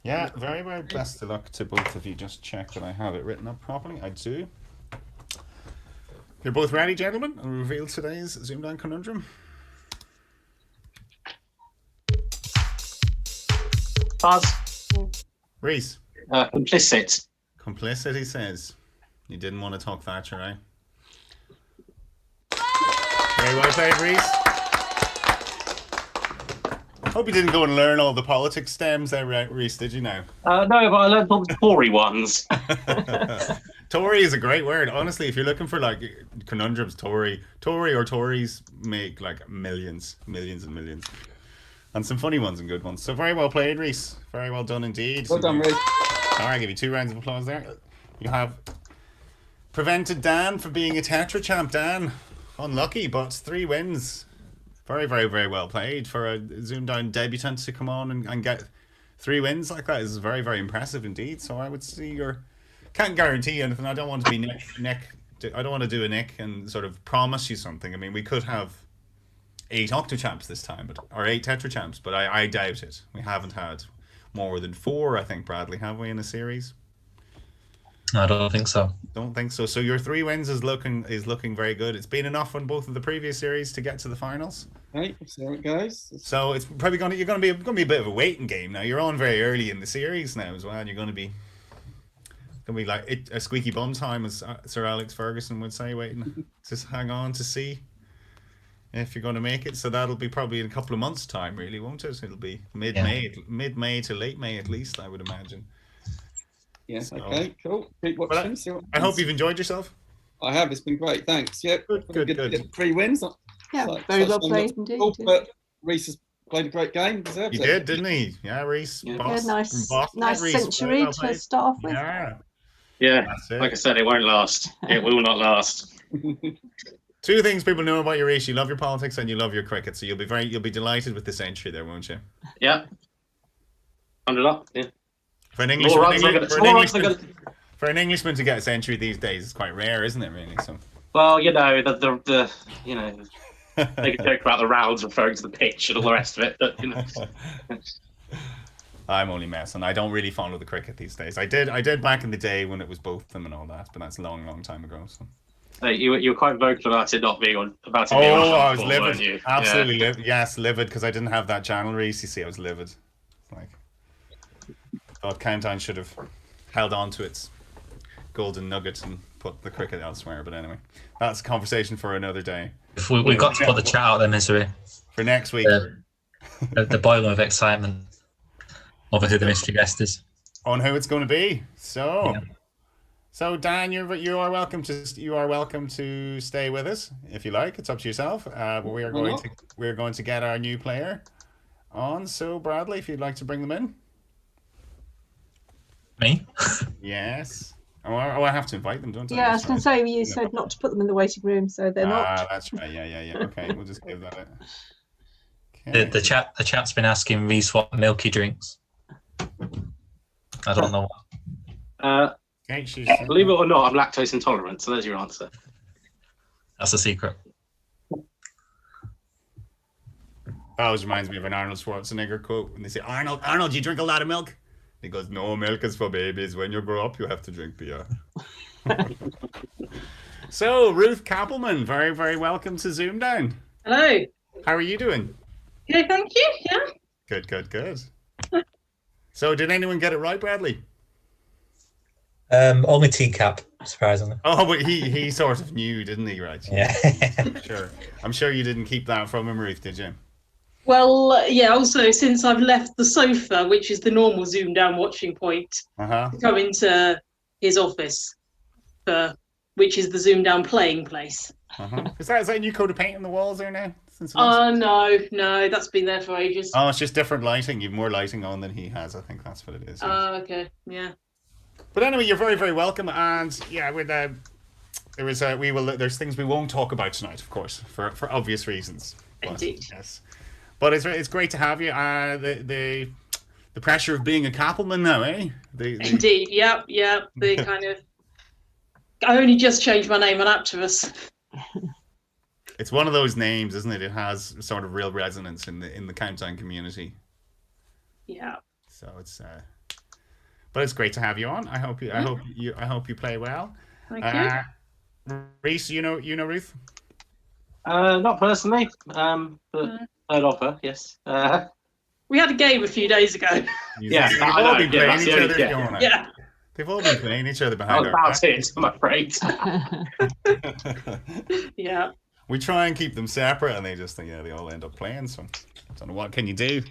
Yeah, very, very best of luck to both of you. Just check that I have it written up properly. I do. You're both ready, gentlemen? I'll reveal today's ZoomDown Conundrum. Buzz. Rhys. Complicit. Complicit, he says. You didn't want to talk Thatcher, right? Very well played, Rhys. Hope you didn't go and learn all the politics stems there, Rhys, did you now? No, but I learned all the Tory ones. Tory is a great word. Honestly, if you're looking for like conundrums, Tory or Tories make like millions and millions. And some funny ones and good ones. So very well played, Rhys. Very well done indeed. Well done, Rhys. All right, I'll give you 2 rounds of applause there. You have prevented Dan from being a tetrachamp. Dan, unlucky, but 3 wins. Very, very, very well played for a ZoomDown debutant to come on and get 3 wins like that is very, very impressive indeed. So I would see your... Can't guarantee anything. I don't want to be Nick. I don't want to do a Nick and sort of promise you something. I mean, we could have 8 octochamps this time, or 8 tetrachamps, but I doubt it. We haven't had more than 4, I think, Bradley, have we, in a series? I don't think so. Don't think so. So your 3 wins is looking very good. It's been enough on both of the previous series to get to the finals. Right, see how it goes. So it's probably going to be a bit of a waiting game now. You're on very early in the series now as well. You're going to be like a squeaky bum time, as Sir Alex Ferguson would say, waiting to hang on to see if you're going to make it. So that'll be probably in a couple of months' time, really, won't it? It'll be mid-May to late May at least, I would imagine. Yeah, So, okay, cool. Keep watching. See what I hope you've enjoyed yourself. I have. It's been great. Thanks. Yeah, Good. 3 wins. Yeah, very well played indeed. But Rhys has played a great game. He did, didn't he? Yeah, Rhys. Yeah. Boss, Nice Rhys, century well to played. start off with. Yeah. Like I said, it won't last. It will not last. 2 things people know about you, Rhys. You love your politics and you love your cricket. So you'll be delighted with this entry there, won't you? Yeah. 100 up. Yeah. For an Englishman to get a century these days is quite rare, isn't it? Really. So. Well, you know the make a joke about the rounds referring to the pitch and all the rest of it, but you know. I'm only messing. I don't really follow the cricket these days. I did back in the day when it was both of them and all that, but that's a long time ago. So. You were quite vocal about it not being on. About it Oh, being on I was before, livid. weren't you? Absolutely livid. Yes, livid because I didn't have that channel, Rhys. You see, I was livid. Like, thought Countdown should have held on to its golden nugget and put the cricket elsewhere. But anyway, that's a conversation for another day. We've got to put the chat out there, misery. For next week. The boiling of excitement over who the mystery guest is. On who it's going to be. So Dan, you are welcome to stay with us if you like. It's up to yourself. But we're going to get our new player on. So Bradley, if you'd like to bring them in. Me? Yes. Oh, I have to invite them, don't I? Yeah, I was going to say, you said not to put them in the waiting room, so they're not. Ah, that's right. Yeah. Okay, we'll just give that a... Okay. The chat's been asking Rhys what milk he drinks. I don't know what. Believe it or not, I'm lactose intolerant, so there's your answer. That's a secret. That always reminds me of an Arnold Schwarzenegger quote when they say, Arnold, do you drink a lot of milk? He goes, no, milk is for babies. When you grow up, you have to drink beer. So, Ruth Kappelman, very, very welcome to ZoomDown. Hello. How are you doing? Yeah, thank you. Yeah. Good. So, did anyone get it right, Bradley? Only teacup, surprisingly. Oh, but he sort of knew, didn't he? Right? Yeah. Sure. I'm sure you didn't keep that from him, Ruth, did you? Well, yeah, also, since I've left the sofa, which is the normal ZoomDown watching point, to come into his office, which is the ZoomDown playing place. Is that a new coat of paint on the walls there now? No, that's been there for ages. Oh, it's just different lighting. You've more lighting on than he has. I think that's what it is. Okay, yeah. But anyway, you're very, very welcome. And yeah, there's things we won't talk about tonight, of course, for obvious reasons. Indeed. Yes. But it's great to have you. The pressure of being a Kappelman now, eh? Indeed, yeah. The kind of... I only just changed my name on Apterus. It's one of those names, isn't it? It has sort of real resonance in the Countdown community. Yeah. So it's but it's great to have you on. I hope you play well. Thank you. Rhys, you know Ruth? Not personally, but heard of her. Yes. We had a game a few days ago. Yeah, they've all been playing each other. Yeah. They've all been playing each other behind our back. It, I'm afraid. Yeah. We try and keep them separate, and they all end up playing. So I don't know what can you do.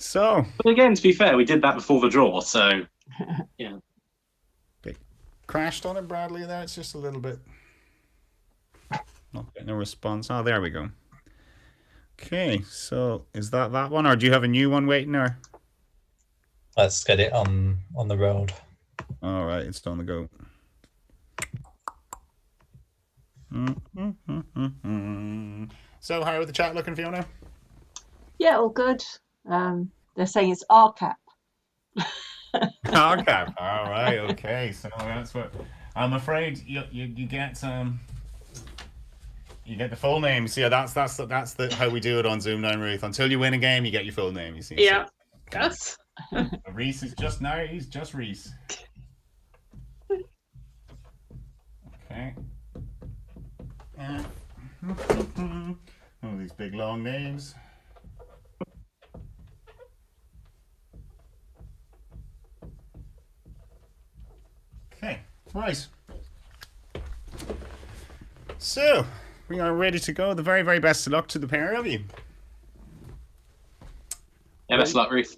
So, but again, to be fair, we did that before the draw, so yeah. It crashed on it, Bradley. There, it's just a little bit. Not getting a response. Oh, there we go. Okay, so is that one, or do you have a new one waiting there? Let's get it on the road. All right, it's on the go. So, how are the chat looking, Fiona? Yeah, all good. They're saying it's RCAP. RCAP. All right. Okay. So that's what I'm afraid you get. You get the full name. See, that's how we do it on ZoomDown, Ruth. Until you win a game, you get your full name. You see. Yeah. So, Yes. Rhys is just now. He's just Rhys. Okay. Oh, these big long names. Okay, right. So, we are ready to go. The very, very best of luck to the pair of you. Yeah, best of luck, Ruth.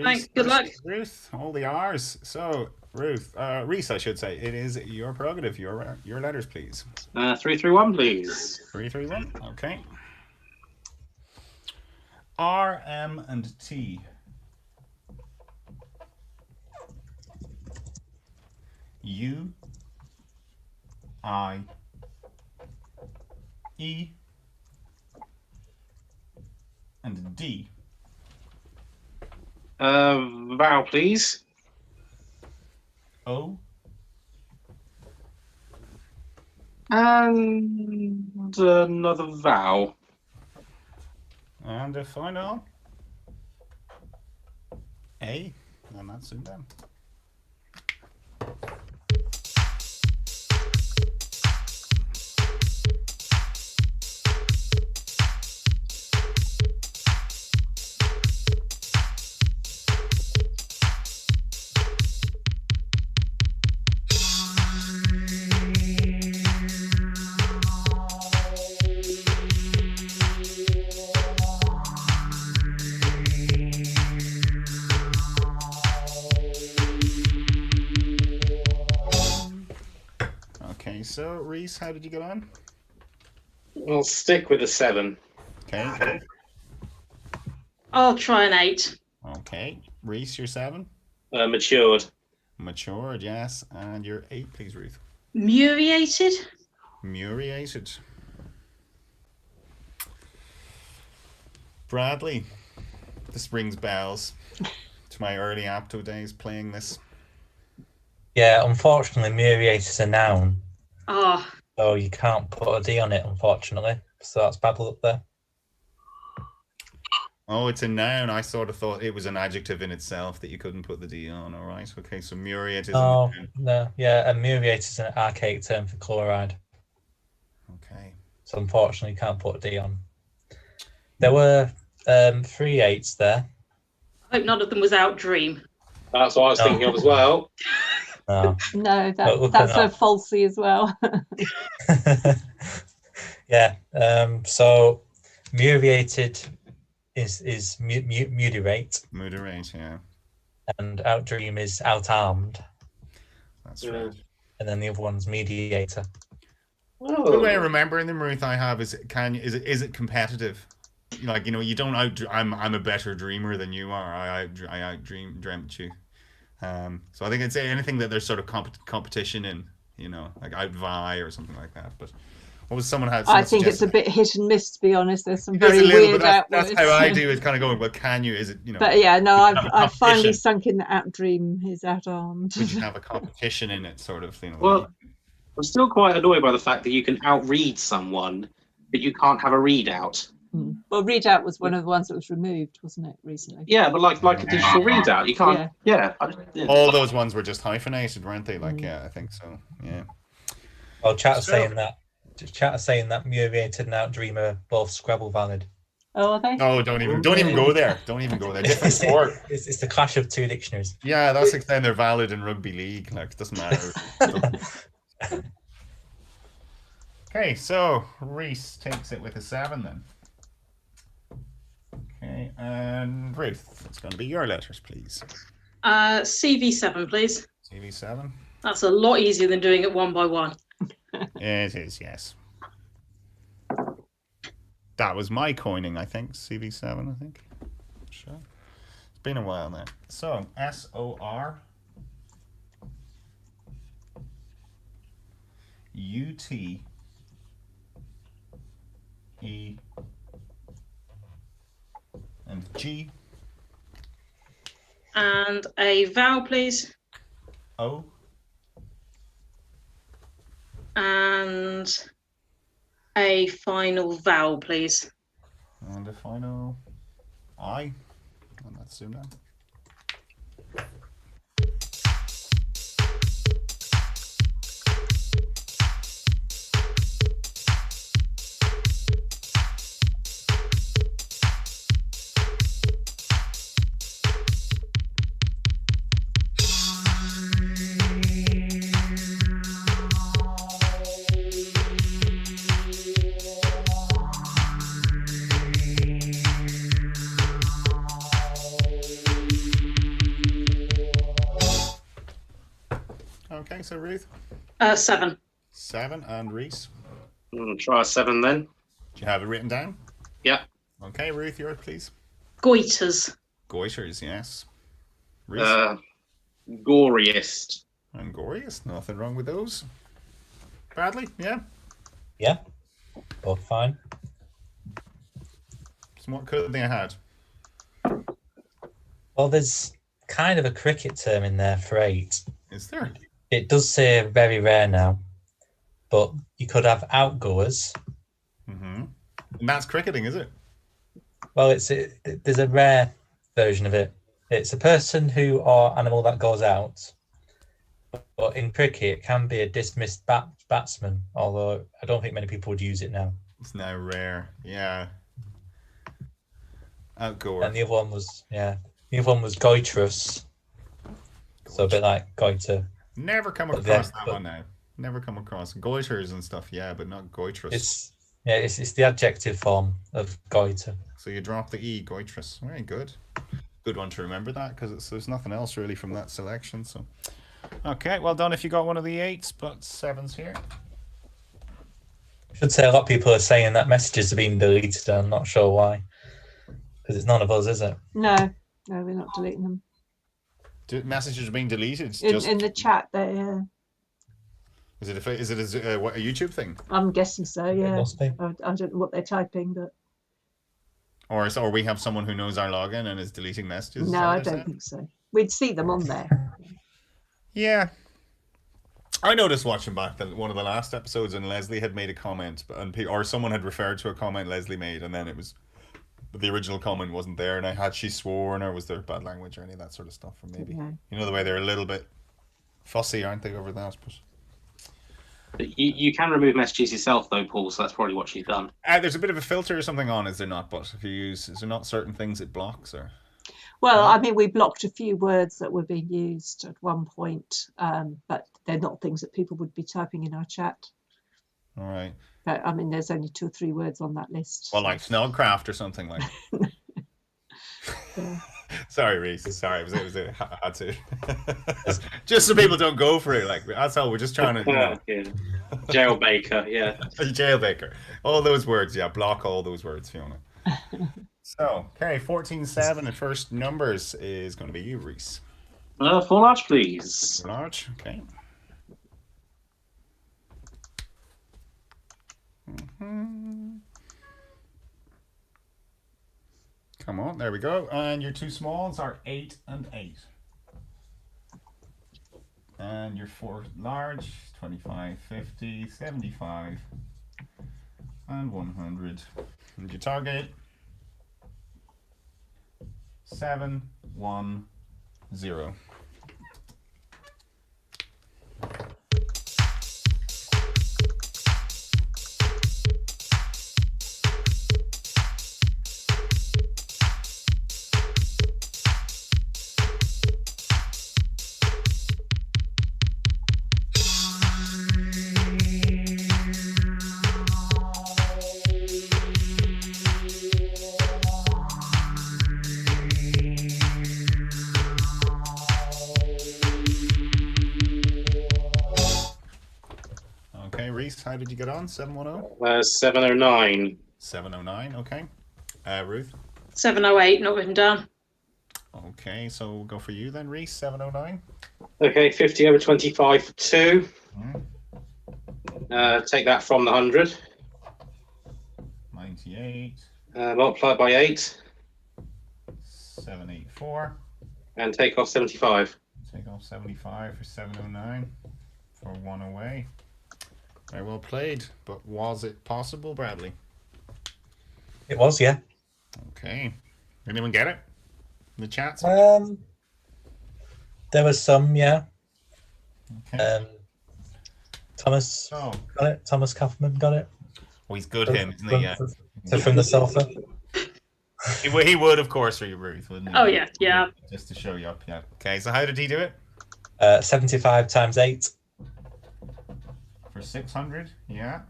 Thanks, good luck. Ruth, all the R's. So, Ruth, Rhys, I should say, it is your prerogative. Your letters, please. 3, 3, 1, please. 3, 3, 1. Okay. R, M, and T. U, I, E, and D. Vowel, please. O. And another vowel. And a final A. And that's it then. So, Rhys, how did you get on? I'll stick with a 7. Okay. I'll try an 8. Okay. Rhys, you're 7. Matured. Matured, yes. And you're 8, please, Ruth. Muriated? Muriated. Bradley, this rings bells to my early Apto days playing this. Yeah, unfortunately, muriate is a noun. Ah. So you can't put a D on it, unfortunately. So that's bad luck there. Oh, it's a noun. I sort of thought it was an adjective in itself that you couldn't put the D on. All right. Okay, so muriate is a noun. No. Yeah, and muriate is an archaic term for chloride. Okay. So unfortunately, you can't put a D on. There were 3 8s there. I hope none of them was Outdream. That's what I was thinking of as well. No, that's a falsy as well. Yeah. So muriated is mudirate. Mudirate, yeah. And outdream is outarmed. That's right. And then the other one's mediator. Oh. The way of remembering them, Ruth, I have is it competitive? Like, you know, you don't I'm a better dreamer than you are. I dreamt you. So I think it's anything that there's sort of competition in, you know, like outvie or something like that. But what was someone had? I think it's a bit hit and miss, to be honest. There's some very weird outwords. That's how I do it, kind of going, well, can you? Is it, you know? But yeah, no, I've finally sunk in the outdream is outarmed. Would you have a competition in it, sort of, you know? Well, I'm still quite annoyed by the fact that you can outread someone, but you can't have a readout. Well, readout was one of the ones that was removed, wasn't it, recently? Yeah, but like a digital readout, you can't. Yeah. All those ones were just hyphenated, weren't they? Like, yeah, I think so. Yeah. Well, chat is saying that. Chat is saying that muriated and outdream are both Scrabble valid. Oh, are they? Oh, don't even go there. Don't even go there. Different sport. It's the clash of 2 dictionaries. Yeah, that's like saying they're valid in rugby league. Like, it doesn't matter. Okay, so Rhys takes it with a 7 then. Okay, and Ruth, it's going to be your letters, please. CV7, please. CV7. That's a lot easier than doing it one by one. It is, yes. That was my coining, I think. CV7, I think. Sure. It's been a while now. So, SOR UTE and G. And a vowel, please. O. And a final vowel, please. And a final I. And that's ZoomDown. Okay, so Ruth? 7. 7, and Rhys? I'm going to try a 7 then. Do you have it written down? Yeah. Okay, Ruth, yours, please. Goiters. Goiters, yes. Rhys? Goriest. And Goriest, nothing wrong with those. Bradley, yeah? Yeah, both fine. So what could they have had? Well, there's kind of a cricket term in there for 8. Is there? It does say very rare now, but you could have outgoers. Mm-hmm. And that's cricketing, is it? Well, there's a rare version of it. It's a person who or animal that goes out. But in cricket, it can be a dismissed batsman, although I don't think many people would use it now. It's now rare, yeah. Outgoer. And the other one was, goitrous. So a bit like goiter. Never come across that one now. Never come across goiters and stuff, yeah, but not goitrous. It's the adjective form of goiter. So you drop the E, goitrous. Very good. Good one to remember that, because there's nothing else really from that selection. So, okay, well done if you got one of the 8s, but 7's here. I should say a lot of people are saying that messages are being deleted. I'm not sure why, because it's none of us, is it? No, we're not deleting them. Messages are being deleted In the chat there. Is it a YouTube thing? I'm guessing so. Yeah. It must be. I don't know what they're typing, but. Or we have someone who knows our login and is deleting messages. No, I don't think so. We'd see them on there. Yeah. I noticed watching back one of the last episodes, and Leslie had made a comment, or someone had referred to a comment Leslie made, and then the original comment wasn't there, and she sworn, or was there bad language or any of that sort of stuff, or maybe you know the way they're a little bit fussy, aren't they, over that? But you can remove messages yourself though, Paul, so that's probably what she's done. There's a bit of a filter or something on, is there not? But is there not certain things it blocks, or? Well, I mean, we blocked a few words that were being used at one point, but they're not things that people would be typing in our chat. All right. But I mean, there's only 2 or 3 words on that list. Well, like Snellcraft or something like. Yeah. Sorry, Rhys. Sorry, it was I had to. Just so people don't go for it. Like, that's all. We're just trying to. Yeah. Jailbaker, yeah. Jailbaker. All those words, yeah. Block all those words, Fiona. So, okay, 14-7 and first numbers is going to be you, Rhys. 4 large, please. 4 large, okay. Come on, there we go. And your 2 smalls are 8 and 8. And your 4 large, 25, 50, 75, and 100. And your target, 710. how did you get on? 710? 709. 709, okay. Ruth? 708, not written down. Okay, so we'll go for you then, Rhys, 709. Okay, 50 over 25 for 2. Take that from the 100. 98. Multiply it by 8. 784. And take off 75. Take off 75 for 709 for 1 away. Very well played, but was it possible, Bradley? It was, yeah. Okay. Anyone get it? In the chat? There was some, yeah. Okay. Thomas got it. Thomas Kaufman got it. Oh, he's good, him, isn't he? Yeah. From the sofa. He would, of course, for you, Ruth, wouldn't he? Oh, yeah, yeah. Just to show you up, yeah. Okay, so how did he do it? 75 times 8. For 600, yeah.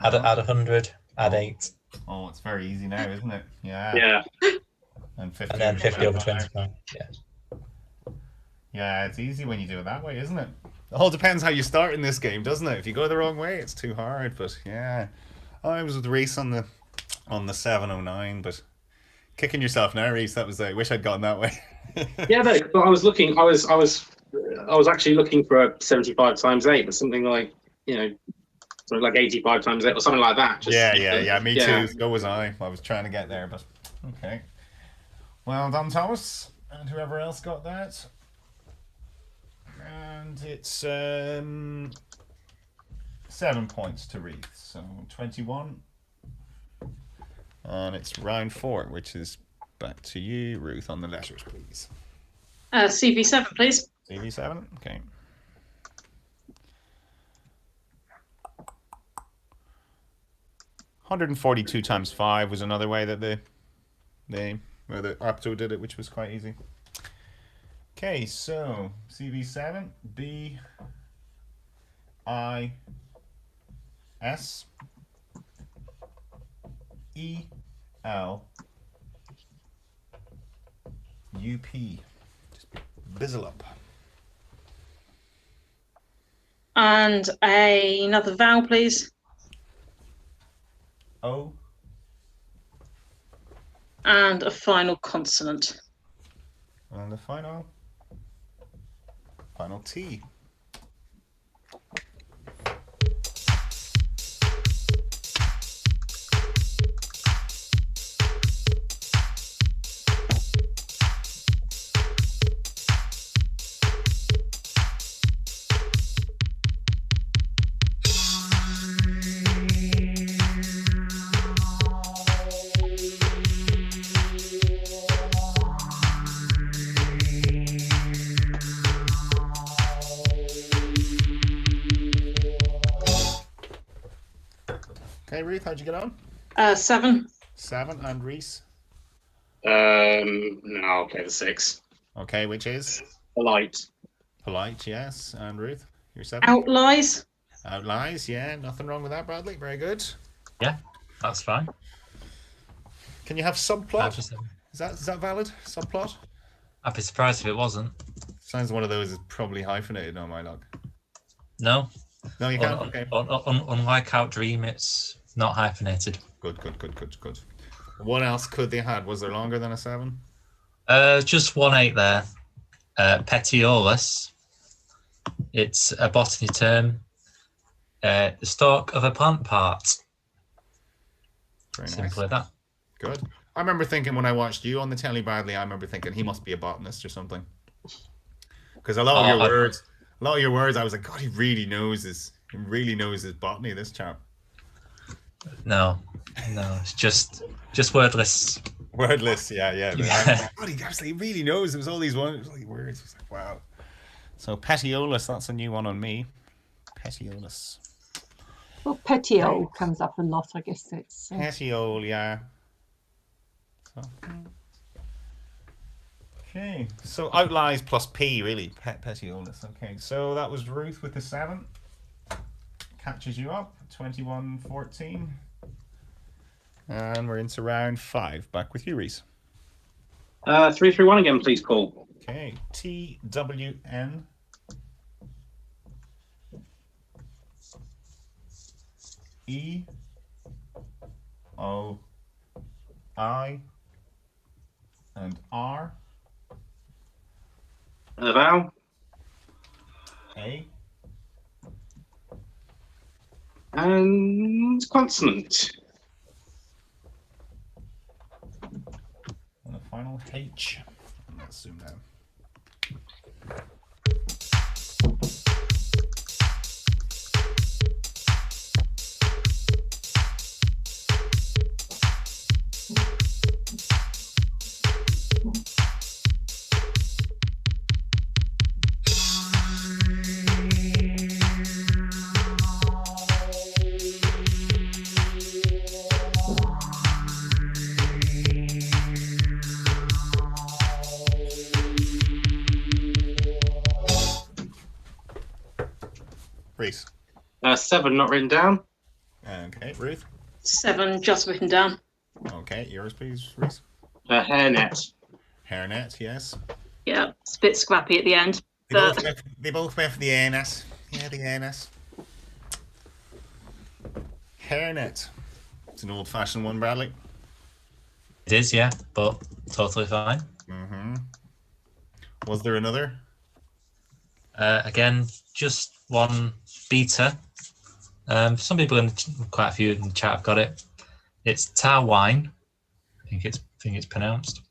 Add 100, add 8. Oh, it's very easy now, isn't it? Yeah. Yeah. And 50, And then 50 over 25. Yeah. Yeah, it's easy when you do it that way, isn't it? It all depends how you start in this game, doesn't it? If you go the wrong way, it's too hard. But yeah, I was with Rhys on the 709, but kicking yourself now, Rhys. That was I wish I'd gone that way. Yeah, but I was looking. I was actually looking for a 75 times 8, but something like something like 85 times 8 or something like that. Just, yeah. Me too. So was I. I was trying to get there, but okay. Well done, Thomas, and whoever else got that. And it's 7 points to Rhys, so 21. And it's round 4, which is back to you, Ruth, on the letters, please. CV7, please. CV7, okay. $142 times 5 was another way that the Apto did it, which was quite easy. Okay, so CV7, B, I, S, E, L, U, P. Just bizzle up. And another vowel, please. O. And a final consonant. And the final T. Okay, Ruth, how'd you get on? 7. 7, and Rhys? No, okay, the 6. Okay, which is? Polite. Polite, yes. And Ruth, you're 7? Outlies. Outlies, yeah. Nothing wrong with that, Bradley. Very good. Yeah, that's fine. Can you have subplot? Is that valid? Subplot? I'd be surprised if it wasn't. Sounds one of those is probably hyphenated on my log. No. No, you can't? Okay. Unlike Outdream, it's not hyphenated. Good. What else could they have? Was there longer than a 7? Just 1 8 there. Petiolus. It's a botany term. The stalk of a plant part. Very nice. Simple as that. Good. I remember thinking when I watched you on the telly, Bradley, I remember thinking he must be a botanist or something. Because a lot of your words, I was like, God, he really knows his botany, this chap. No, it's just wordless. Wordless, yeah. Yeah. God, he absolutely really knows. There was all these words. It's like, wow. So petiolus, that's a new one on me. Petiolus. Well, petiole comes up a lot, I guess it's. Petiole, yeah. So, okay, so outlies plus P, really. Petiolus. Okay, so that was Ruth with the 7. Catches you up, 21-14. And we're into round 5. Back with you, Rhys. 331 again, please, Paul. Okay, TWN. E O I and R. A vowel. A. And consonant. And the final H. Let's zoom down. Rhys. 7 not written down. Okay, Ruth. 7 just written down. Okay, yours please, Rhys. Hairnet. Hairnet, yes. Yeah, it's a bit scrappy at the end. They both went for the ANS. Yeah, the ANS. Hairnet. It's an old-fashioned one, Bradley. It is, yeah, but totally fine. Mm-hmm. Was there another? Again, just one beta. Some people, quite a few in the chat have got it. It's tar wine. I think it's pronounced.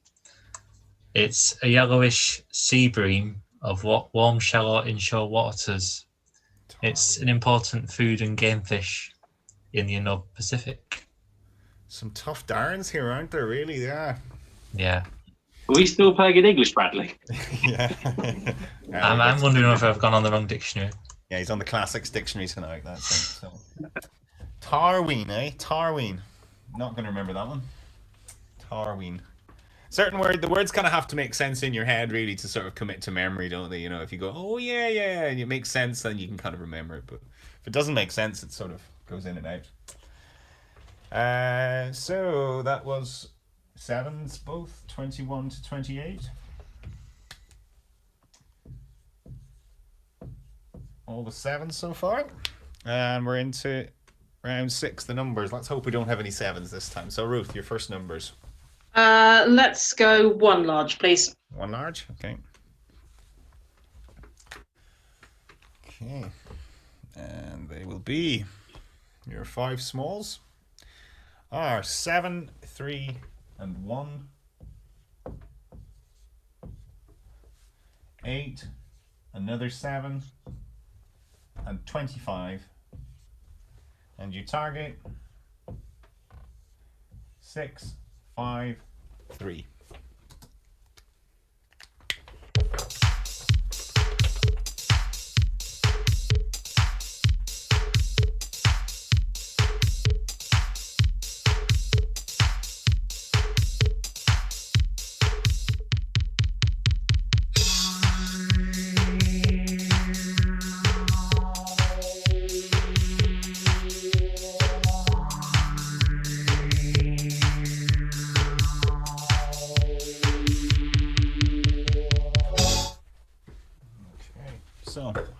It's a yellowish sea bream of warm shallow inshore waters. It's an important food and game fish in the Indo-Pacific. Some tough darns here, aren't there? Really? Yeah. Yeah. Are we still playing in English, Bradley? Yeah. I'm wondering if I've gone on the wrong dictionary. Yeah, he's on the classics dictionary tonight. That's it. So. Tarween, eh? Tarween. Not going to remember that one. Tarween. Certain word, the words kind of have to make sense in your head, really, to sort of commit to memory, don't they? You know, if you go, oh yeah, and it makes sense, then you can kind of remember it. But if it doesn't make sense, it sort of goes in and out. So that was 7s, both 21 to 28. All the 7s so far, and we're into round 6. The numbers. Let's hope we don't have any 7s this time. So Ruth, your first numbers. Let's go 1 large, please. 1 large, okay. Okay, and they will be your 5 smalls are 7, 3, and 1, 8, another 7, and 25, and you target 6, 5, 3.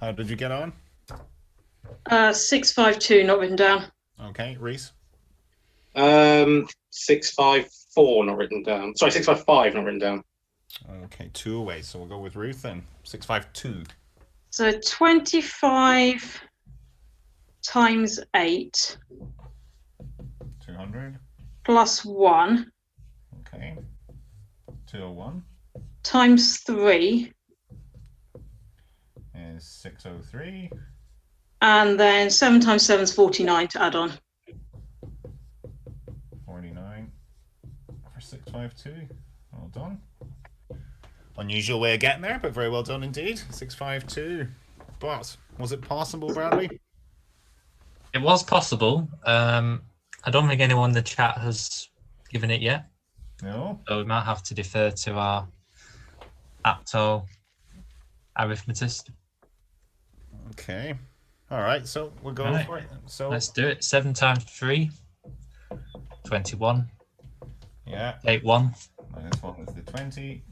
How did you get on? 652 not written down. Okay, Rhys. 654 not written down. Sorry, 655 not written down. Okay, 2 away. So we'll go with Ruth then. 652. So 25 times 8 200. plus 1 Okay. 201 times 3 is 603. and then 7 times 7 is 49 to add on. 49 for 652. Well done. Unusual way of getting there, but very well done indeed. 652. But was it possible, Bradley? It was possible. I don't think anyone in the chat has given it yet. No. So we might have to defer to our apto arithmetist. Okay. All right. So we'll go Right. for it. So Let's do it. 7 times 3, 21. yeah. 8, 1. Minus 1 is the 20.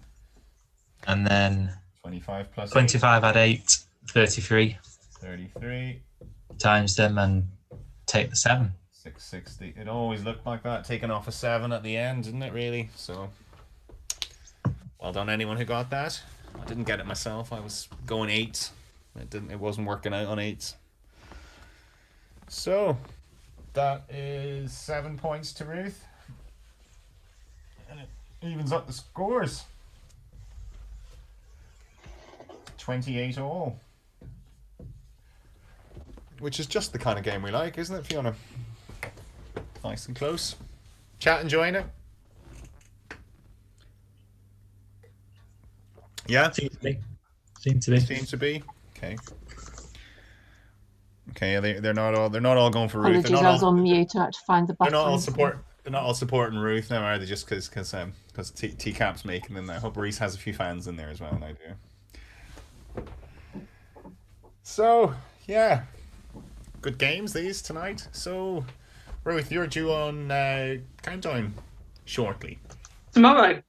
And then 25 plus 25 add 8, 33. 33. Times them and take the 7. 660. It always looked like that, taking off a 7 at the end, didn't it, really? So, well done anyone who got that. I didn't get it myself. I was going 8. It wasn't working out on 8s. So, that is 7 points to Ruth. And it evens up the scores. 28 all. Which is just the kind of game we like, isn't it, Fiona? Nice and close. Chat enjoying it? Yeah? Seems to be. Seems to be. Okay. Okay, yeah, they're not all going for Ruth. Apologies, I was on mute. I had to find the button. They're not all supporting Ruth now, are they? Just because T-Cap's making them. I hope Rhys has a few fans in there as well, and I do. So yeah, good games these tonight. So Ruth, you're due on Countdown shortly. Tomorrow.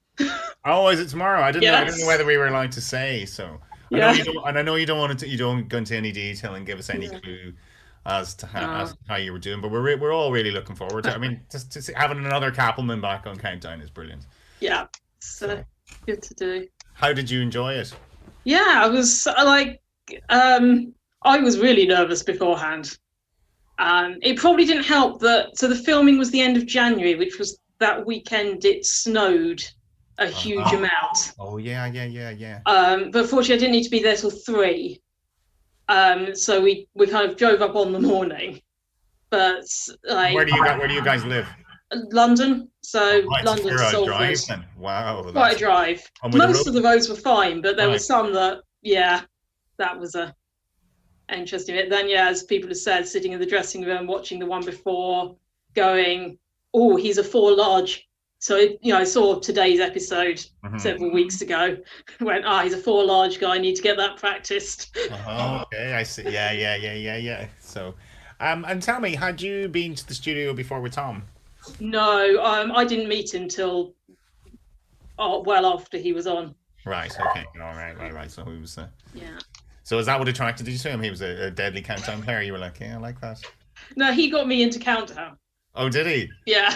Oh, is it tomorrow? I didn't know. I Yes. didn't know whether we were allowed to say. So Yeah. I know you don't want to. You don't go into any detail and give us any clue as to how you were doing. But we're all really looking forward to it. I mean, just to having another Kappelman back on Countdown is brilliant. Yeah. So good to do. How did you enjoy it? Yeah, I was like, I was really nervous beforehand. It probably didn't help that. So the filming was the end of January, which was that weekend. It snowed a huge amount. Oh yeah. But fortunately, I didn't need to be there till 3. So we kind of drove up on the morning. But like, where do you guys live? London. So Right, London, it's a Salford. drive then. Wow, Quite a drive. And with the Most of the roads were fine, but there Right. were some that, that was a interesting bit. Then, as people have said, sitting in the dressing room, watching the one before, going, oh, he's a 4 large. So, I saw today's episode several weeks ago. Went, he's a 4 large guy. I need to get that practiced. Okay, I see. Yeah. So, and tell me, had you been to the studio before with Tom? No, I didn't meet him till well after he was on. Right. Okay. All right. So he was. Yeah. So is that what attracted you to him? He was a deadly Countdown player. You were like, yeah, I like that. No, he got me into Countdown. Oh, did he? Yeah.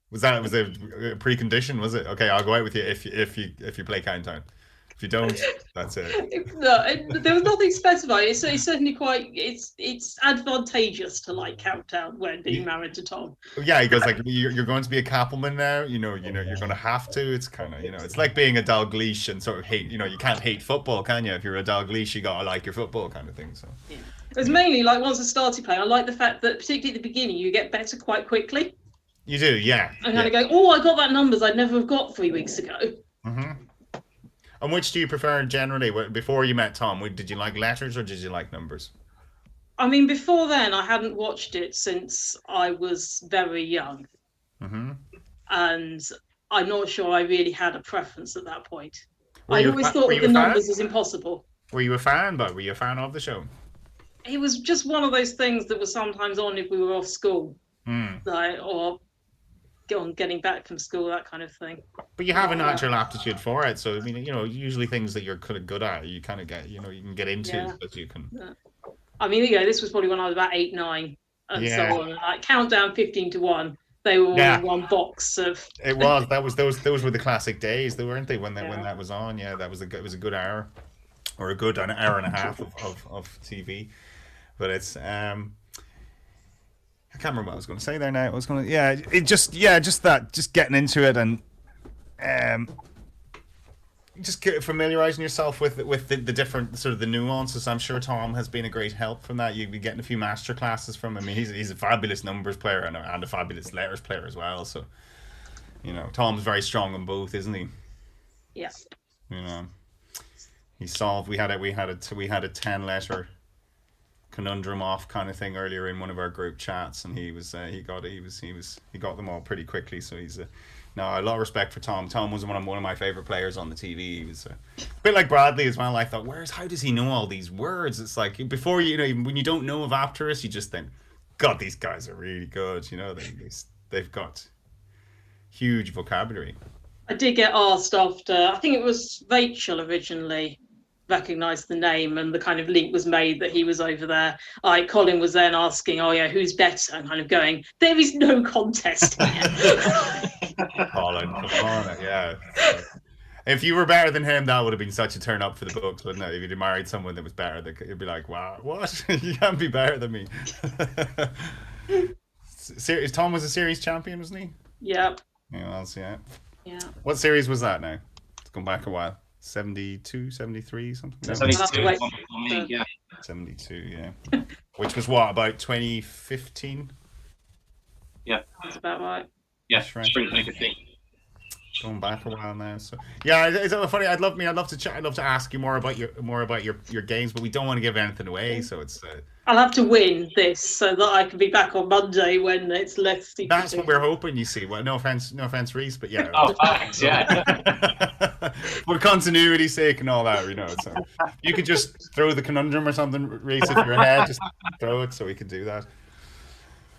Was a precondition? Was it? Okay, I'll go out with you if you play Countdown. If you don't, that's it. No, there was nothing specified. It's certainly quite. It's advantageous to like Countdown when being married to Tom. Yeah, he goes like, you're going to be a Kappelman now. You're going to have to. It's kind of it's like being a Dalglish and sort of hate. You can't hate football, can you? If you're a Dalglish, you gotta like your football kind of thing. So. Yeah. It was mainly like once I started playing, I like the fact that particularly at the beginning you get better quite quickly. You do, yeah. And kind of go, I got that numbers I'd never have got 3 weeks ago. And which do you prefer generally? Before you met Tom, did you like letters or did you like numbers? I mean, before then, I hadn't watched it since I was very young. And I'm not sure I really had a preference at that point. I always thought that the numbers was impossible. Were you a fan, were you a fan of the show? It was just one of those things that was sometimes on if we were off school. Or getting back from school, that kind of thing. But you have a natural aptitude for it, so I mean, usually things that you're kind of good at, you kind of get, you can get into, but you can. I mean, this was probably when I was about 8, 9, and so on. Like Countdown 15 to 1, they were all in one box of. It was those were the classic days, though, weren't they? When that was on, it was a good hour, or a good an hour and a half of TV, but it's I can't remember what I was going to say there now. Just getting into it and just familiarizing yourself with the different sort of the nuances. I'm sure Tom has been a great help from that. You've been getting a few master classes from him. I mean, he's a fabulous numbers player and a fabulous letters player as well. So, Tom's very strong on both, isn't he? Yeah. He solved. We had a 10-letter conundrum off kind of thing earlier in one of our group chats, and he got them all pretty quickly. So he's a lot of respect for Tom. Tom was one of my favorite players on the TV. He was a bit like Bradley as well. I thought, how does he know all these words? It's like before when you don't know of Apterus, you just think, God, these guys are really good. They've got huge vocabulary. I did get asked after. I think it was Rachel originally. recognised the name, and the kind of link was made that he was over there. Colin was then asking, "Oh yeah, who's better?" And kind of going, "There is no contest here." Colin, come on, yeah. If you were better than him, that would have been such a turn up for the books, wouldn't it? If you'd married someone that was better, you'd be like, "Wow, what? You can't be better than me." Tom was a series champion, wasn't he? Yep. Yeah, well, yeah. Yeah. What series was that now? It's gone back a while. 72, 73, something? No. 72, yeah. 72, yeah. Which was what, about 2015? Yeah. That's about right. Yeah, That's right. spring 2015. Going back a while now, so yeah, it's funny. I'd love to chat. I'd love to ask you more about your games, but we don't want to give anything away. So it's. I'll have to win this so that I can be back on Monday when it's less secretive. That's what we're hoping. You see, well, no offense, Rhys, but yeah. Oh, thanks. Yeah. For continuity's sake and all that, you know. So you could just throw the Conundrum or something, Rhys, if you're ahead. Just throw it so we could do that.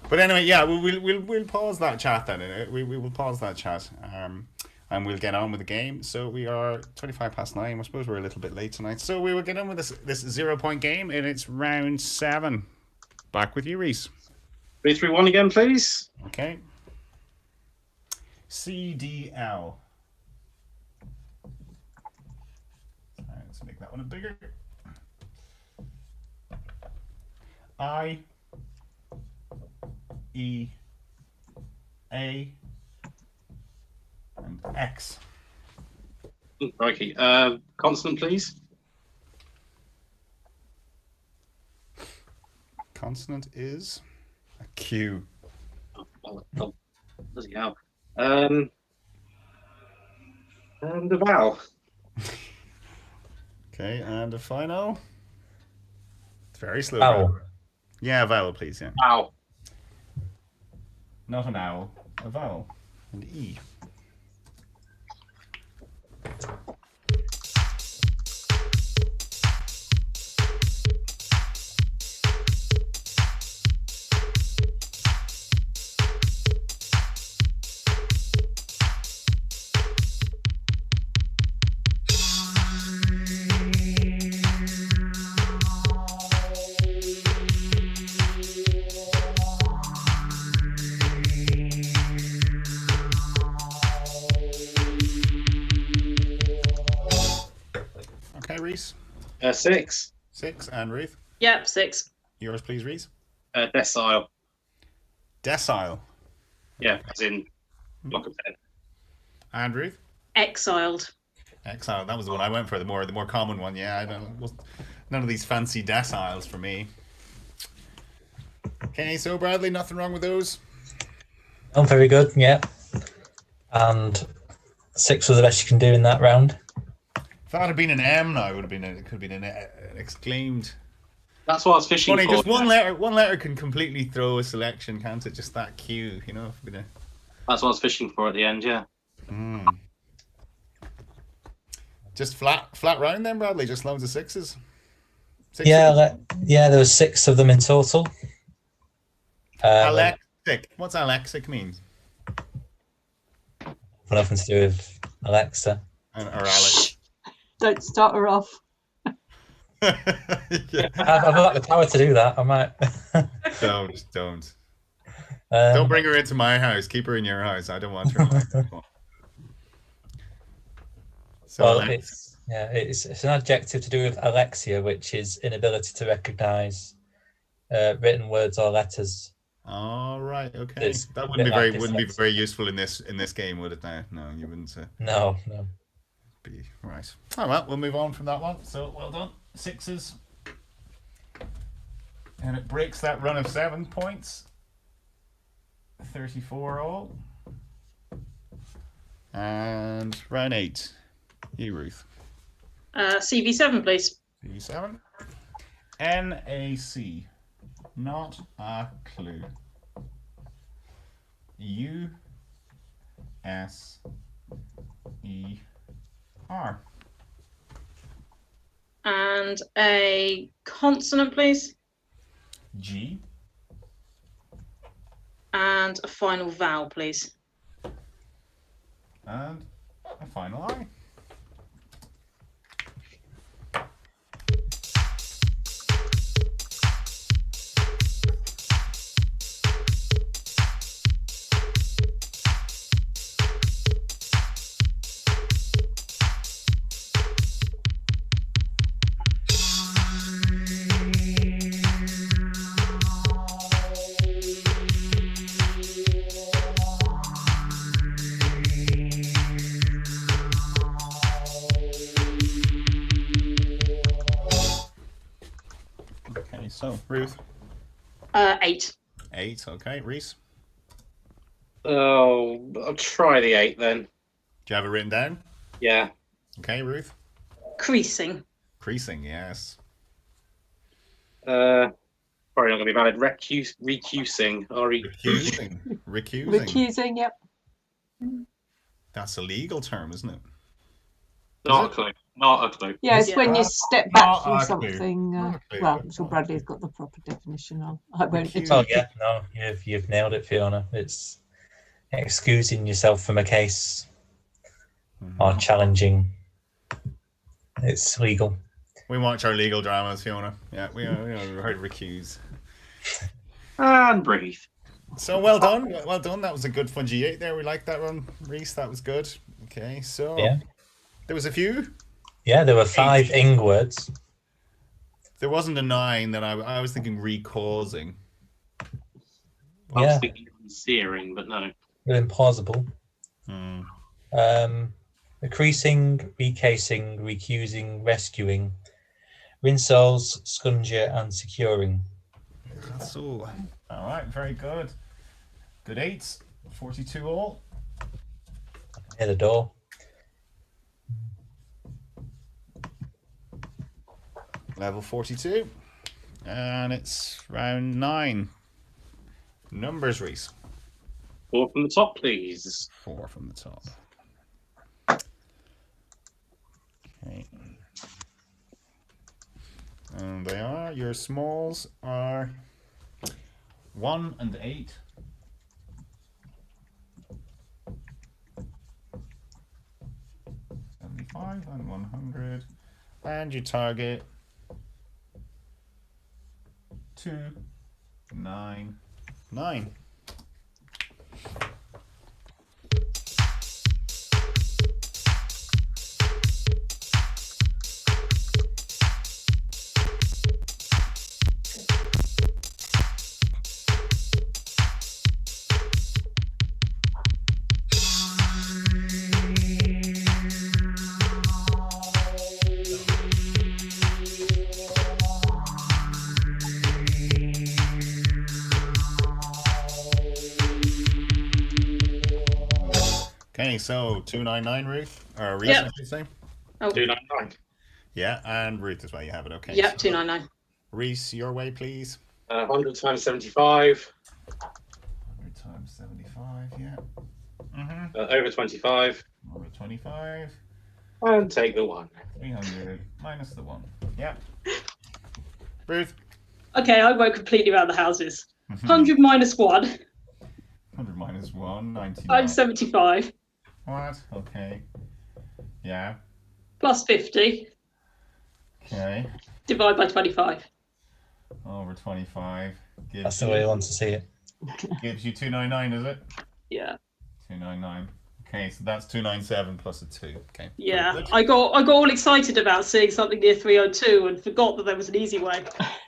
But anyway, yeah, we'll pause that chat then. We will pause that chat. And we'll get on with the game. So we are 9:25. I suppose we're a little bit late tonight. So we will get on with this 0 point game, and it's round 7. Back with you, Rhys. 3, 3, 1 again, please. Okay. CDL. All right, let's make that one a bigger. I, E, A, and X. Crikey. Consonant, please. Consonant is a Q. Oh, bloody hell. And a vowel. Okay, and a final. It's very slow. Owl. Yeah, a vowel, please. Yeah. Ow. Not an owl, a vowel. And E. Okay, Rhys. 6. 6, and Ruth. Yep, 6. Yours, please, Rhys. Decile. Decile. Yeah, as in block of 10. And Ruth. Exiled. Exile. That was the one I went for. The more common one. Yeah, I don't. None of these fancy deciles for me. Okay, so Bradley, nothing wrong with those. Oh, very good. Yeah. And 6 was the best you can do in that round. If that had been an M now, it could have been an exclaimed. That's what I was fishing Funny, for. just one letter can completely throw a selection, can't it? Just that Q, you know. That's what I was fishing for at the end, yeah. Just flat round then, Bradley. Just loads of 6s. Yeah, there were 6 of them in total. Alexic. What's alexic mean? Nothing to do with Alexa. Or Alex. Don't start her off. Yeah. I've got the power to do that. I might. Don't. Don't Don't bring her into my house. Keep her in your house. I don't want her. So well, it's an adjective to do with alexia, which is inability to recognise written words or letters. All right. Okay. It's That wouldn't be dyslexia. very useful in this game, would it? Now, no, you wouldn't. No. Be right. Oh well, we'll move on from that one. So well done, 6s, and it breaks that run of 7 points. 34 all. And round 8, you, Ruth. CV7, please. CV7. NAC. Not a clue. USER. And a consonant, please. G. And a final vowel, please. And a final I. so Ruth. 8. 8. Okay, Rhys. Oh, I'll try the 8 then. Do you have it written down? Yeah. Okay, Ruth. Creasing. Creasing, yes. Probably not going to be valid. Recusing. Recusing. Recusing, yep. That's a legal term, isn't it? Not a clue. Not a clue. Yeah, it's when you step back from Not a something. clue. Well, I'm sure Bradley's got the proper definition. I won't. Oh yeah, no, you've nailed it, Fiona. It's excusing yourself from a case or challenging. It's legal. We watch our legal dramas, Fiona. Yeah, we heard recuse. And breathe. So well done. Well done. That was a good fun G8 there. We liked that one, Rhys. That was good. Okay, so there was a few. Yeah, there were 5 ing words. There wasn't a 9 that I was thinking recausing. I was thinking searing, but no. They're implausible. Recreasing, recasing, recusing, rescuing, rinsoles, sconger, and securing. That's all. All right, very good. Good 8s. 42 all. Near the door. Level 42. And it's round 9. Numbers, Rhys. 4 from the top, please. 4 from the top. Okay. And they are, your smalls are 1 and 8. $75 and 100. And you target 299. Okay, so 299, Ruth, or Rhys, I should say. Oh. 299. Yeah, and Ruth as well. You have it. Okay. Yep, so 299. Rhys, your way, please. 100 times 75. 100 times 75. Yeah. Over 25. Over 25. And take the 1. 300 minus the 1. Yeah. Ruth. Okay, I won't completely around the houses. 100 minus 1. 100 minus 1, 99. Times 75. What? Okay. Yeah. Plus 50. Okay. Divide by 25. Over 25. That's the way I want to see it. Gives you 299, is it? Yeah. 299. Okay, so that's 297 plus a 2. Okay. Yeah. I got all excited about seeing something near 302 and forgot that there was an easy way.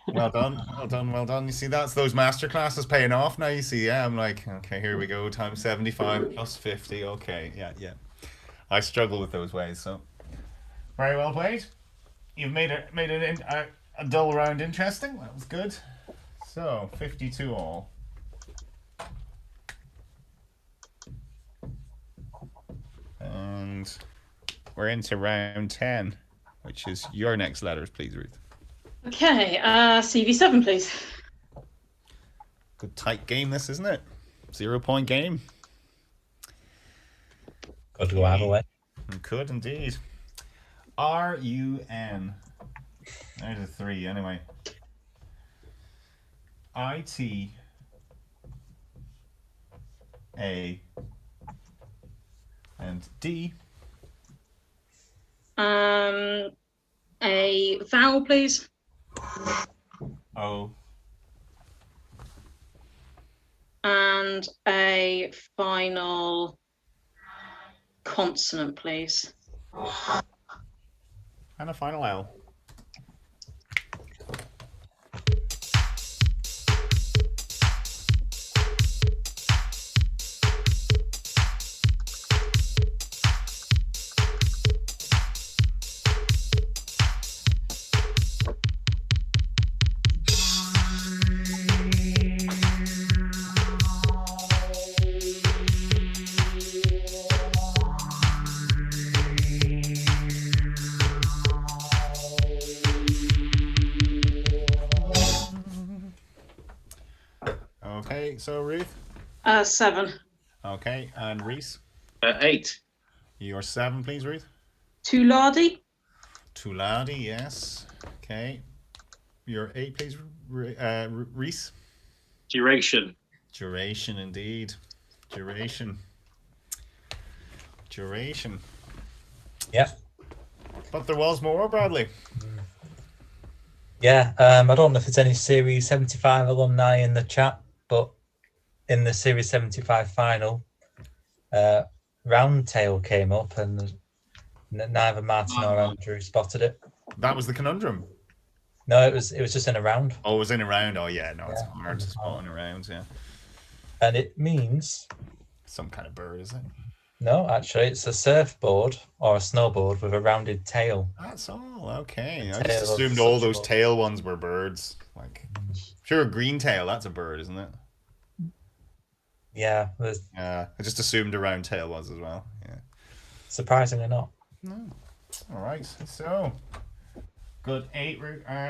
Well done. Well done. Well done. You see, that's those masterclasses paying off now. You see, yeah, I'm like, okay, here we go. Times 75 plus 50. Okay, yeah. I struggle with those ways, so very well played. You've made a dull round interesting. That was good. So 52 all. And we're into round 10, which is your next letters, please, Ruth. Okay, CV7, please. Good tight game, this, isn't it? 0 point game. Got to go either way. Could indeed. RUN. There's a 3 anyway. IT A and D. A vowel, please. O. And a final consonant, please. And a final L. Okay, so Ruth. 7. Okay, and Rhys. 8. Your 7, please, Ruth. Tuladi. Tuladi, yes. Okay. Your 8, please, Rhys. Duration. Duration, indeed. Duration. Yep. But there was more, Bradley. Yeah, I don't know if there's any Series 75 alumni in the chat, but in the Series 75 final, Roundtail came up and neither Martin nor Andrew spotted it. That was the Conundrum. No, it was just in a round. Oh, it was in a round. Oh, yeah. No, it's hard to spot in a round, yeah. And it means... Some kind of bird, is it? No, actually, it's a surfboard or a snowboard with a rounded tail. That's all. Okay. I Tail just of assumed all such a those board. tail ones were birds. Like, sure, a green tail, that's a bird, isn't it? Yeah, I just assumed a round tail was as well. Yeah. surprisingly not. No. All right. So, good 8,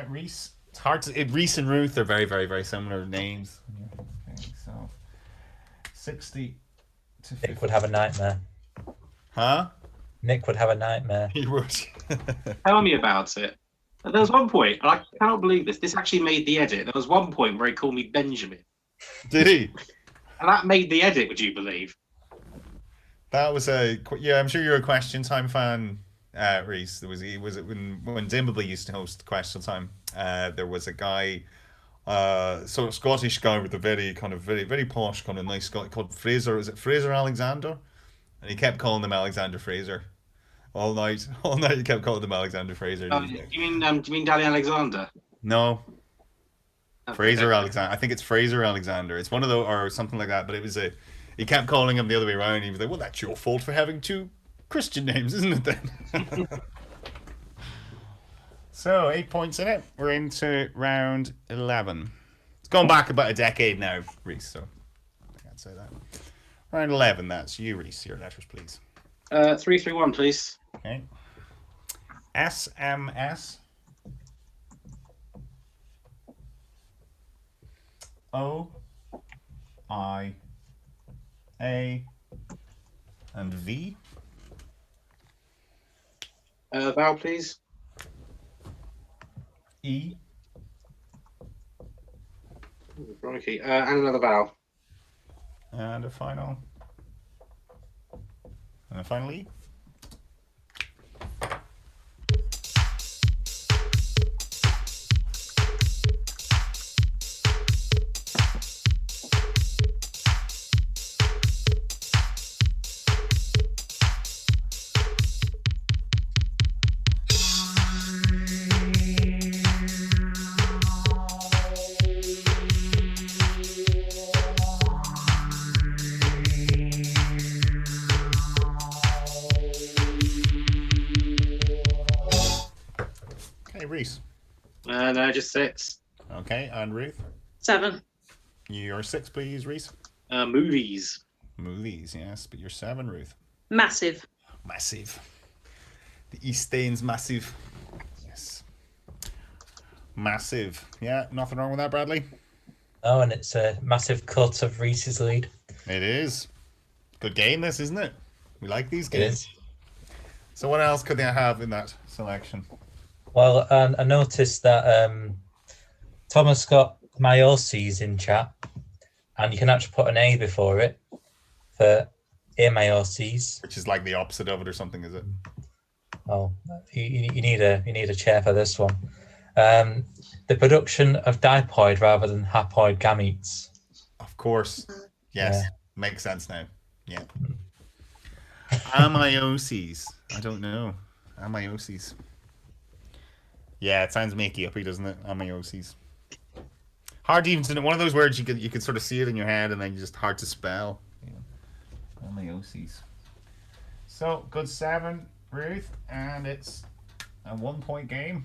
Rhys. It's hard to... Rhys and Ruth are very, very, very similar names. Okay, so 60 to 50. Nick would have a nightmare. Huh? Nick would have a nightmare. He would. Tell me about it. There was one point, and I cannot believe this. This actually made the edit. There was one point where he called me Benjamin. Did he? And that made the edit, would you believe? That was a... Yeah, I'm sure you're a Question Time fan, Rhys. There was when Dimbleby used to host Question Time, there was a guy, sort of Scottish guy with a very posh, kind of nice guy called Fraser. Is it Fraser Alexander? And he kept calling him Alexander Fraser. All night he kept calling him Alexander Fraser. Do you mean Danny Alexander? No. Oh, Fraser okay. Alexander. I think it's Fraser Alexander. It's one of those, or something like that. But it was he kept calling him the other way around. He was like, "Well, that's your fault for having 2 Christian names, isn't it?" Then. So 8 points in it. We're into round 11. It's gone back about a decade now, Rhys. So I can't say that. Round 11. That's you, Rhys. Your letters, please. 331, please. Okay. SMS. O, I, A, and V. Vowel, please. E. Crikey. And another vowel. And a final. And a final E. Rhys. No, just 6. Okay, and Ruth. 7. Your 6, please, Rhys. Movies. Movies, yes, but you're 7, Ruth. Massive. Massive. The East Stain's massive. Yes. Massive. Yeah, nothing wrong with that, Bradley? Oh, and it's a massive cut of Rhys's lead. It is. Good game, this, isn't it? We like these It games. is. So what else could they have in that selection? Well, I noticed that Thomas got Myoses in chat, and you can actually put an A before it for Myoses. Which is like the opposite of it or something, is it? Oh, you need a chair for this one. The production of diploid rather than haploid gametes. Of course. Yes. Yeah. Makes sense now. Yeah. Ameioses. I don't know. Ameioses. Yeah, it sounds makey-uppy, doesn't it? Ameioses. Hard even to know. One of those words you could sort of see it in your head and then just hard to spell. Yeah. Ameioses. So, good 7, Ruth, and it's a 1-point game.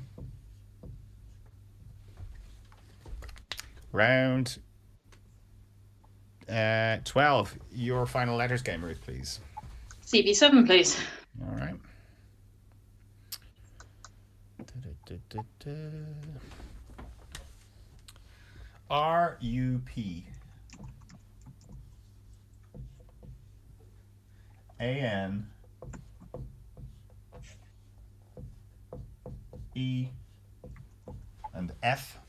Round 12. Your final letters game, Ruth, please. CB7, please. All right. RUP. A-N E and F.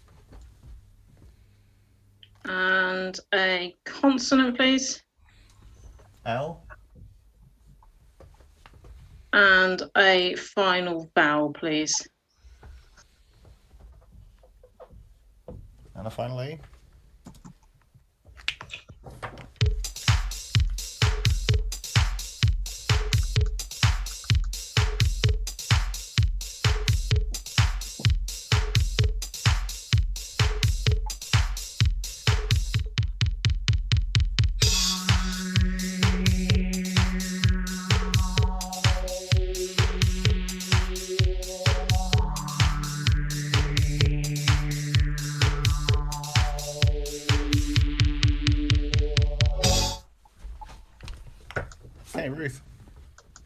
And a consonant, please. L. And a final vowel, please. And a final A. Okay, Ruth.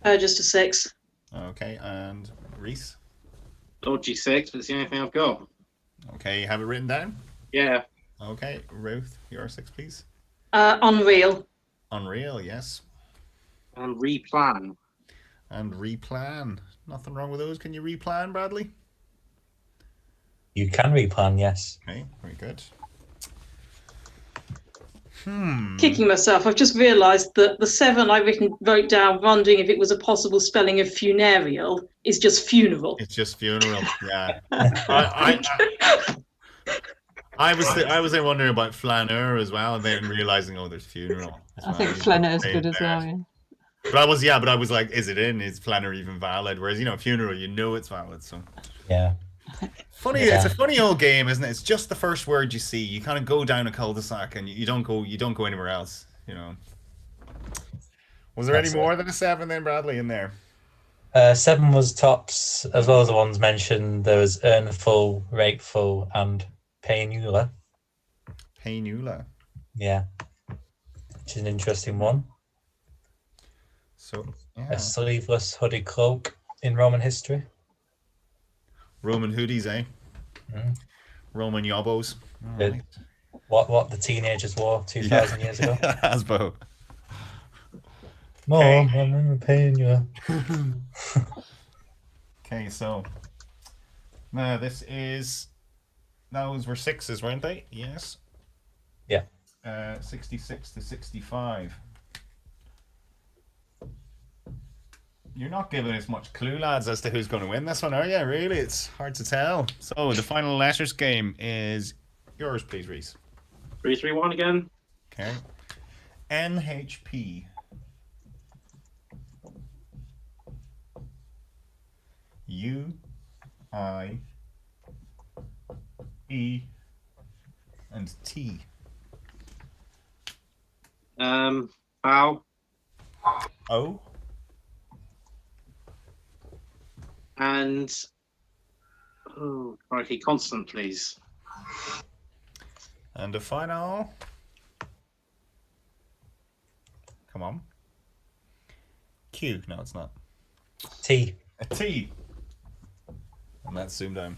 Just a 6. Okay, and Rhys. Dodgy 6, but it's the only thing I've got. Okay, you have it written down? Yeah. Okay, Ruth, your 6, please. Unreal. Unreal, yes. And replan. And replan. Nothing wrong with those. Can you replan, Bradley? You can replan, yes. Okay, very good. Kicking myself. I've just realised that the 7 I wrote down, wondering if it was a possible spelling of funereal, is just funeral. It's just funeral, yeah. I was wondering about flaneur as well, and then realising, oh, there's funeral. I think flaneur is good as well. Yeah. But I was like, is it in? Is flaneur even valid? Whereas, funeral, it's valid. So yeah. Funny, yeah. It's a funny old game, isn't it? It's just the first word you see. You kind of go down a cul-de-sac and you don't go anywhere else, Was there any more than a 7 then, Bradley, in there? 7 was tops, as well as the ones mentioned. There was earnful, rakeful, and painula. Painula. Yeah. Which is an interesting one. So, yeah. A sleeveless hooded cloak in Roman history. Roman hoodies, eh? Mm. Roman yobbos. Right. What the teenagers wore 2,000 years ago. Asbo. Mom, I'm paying you. Okay, so now those were 6s, weren't they? Yes. Yeah. 66 to 65. You're not giving us much clue, lads, as to who's going to win this one, are you? Really? It's hard to tell. So the final letters game is yours, please, Rhys. 3, 3, 1 again. Okay. NHP. U, I, E, and T. Bow. O. And crikey, constant, please. And a final. Come on. Q. No, it's not. T. A T. And that's ZoomDown.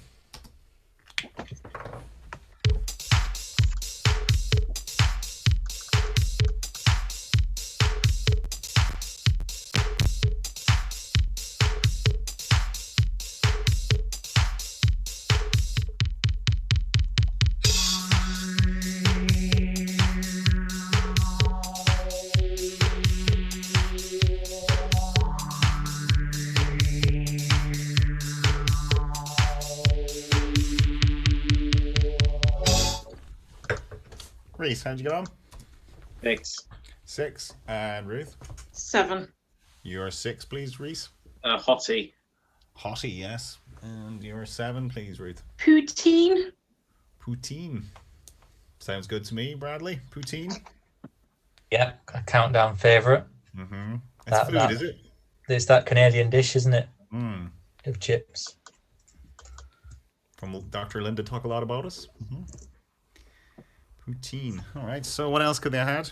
Rhys, how'd you get on? 6. 6. And Ruth? 7. Your 6, please, Rhys. Hottie. Hottie, yes. And your 7, please, Ruth. Poutine. Poutine. Sounds good to me, Bradley. Poutine. Yeah, a countdown favourite. Mm-hmm. It's food, is it? It's that Canadian dish, isn't it? Mm. Of chips. From Dr. Linda talk a lot about us. Mm-hmm. Poutine. All right. So what else could they have had?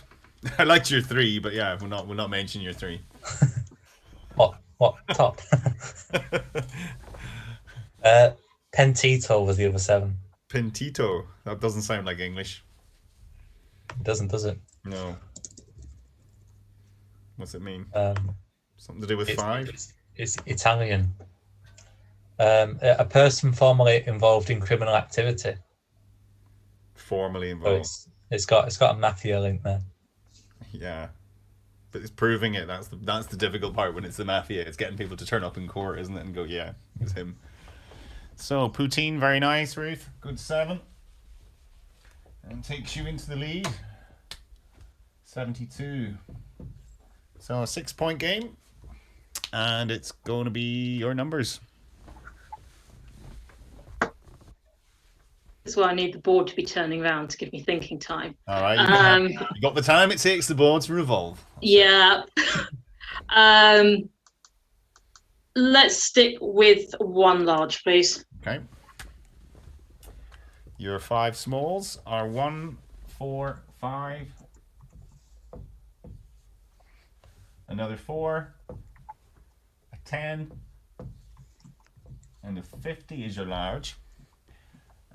I liked your 3, but yeah, we'll not mention your 3. What top? Pentito was the other 7. Pentito. That doesn't sound like English. It doesn't, does it? No. What's it mean? Something to do with 5? It's Italian. A person formerly involved in criminal activity. Formally involved. So it's got a mafia link there. Yeah. But it's proving it. That's the difficult part when it's the mafia. It's getting people to turn up in court, isn't it? And go, yeah, it's him. So, Poutine, very nice, Ruth. Good 7. And takes you into the lead. 72. So, a 6-point game. And it's going to be your numbers. That's why I need the board to be turning around to give me thinking time. All right. You got the time it takes the board to revolve. Yeah. Let's stick with 1 large, please. Okay. Your 5 smalls are 1, 4, 5. Another 4. A 10. And a 50 is your large.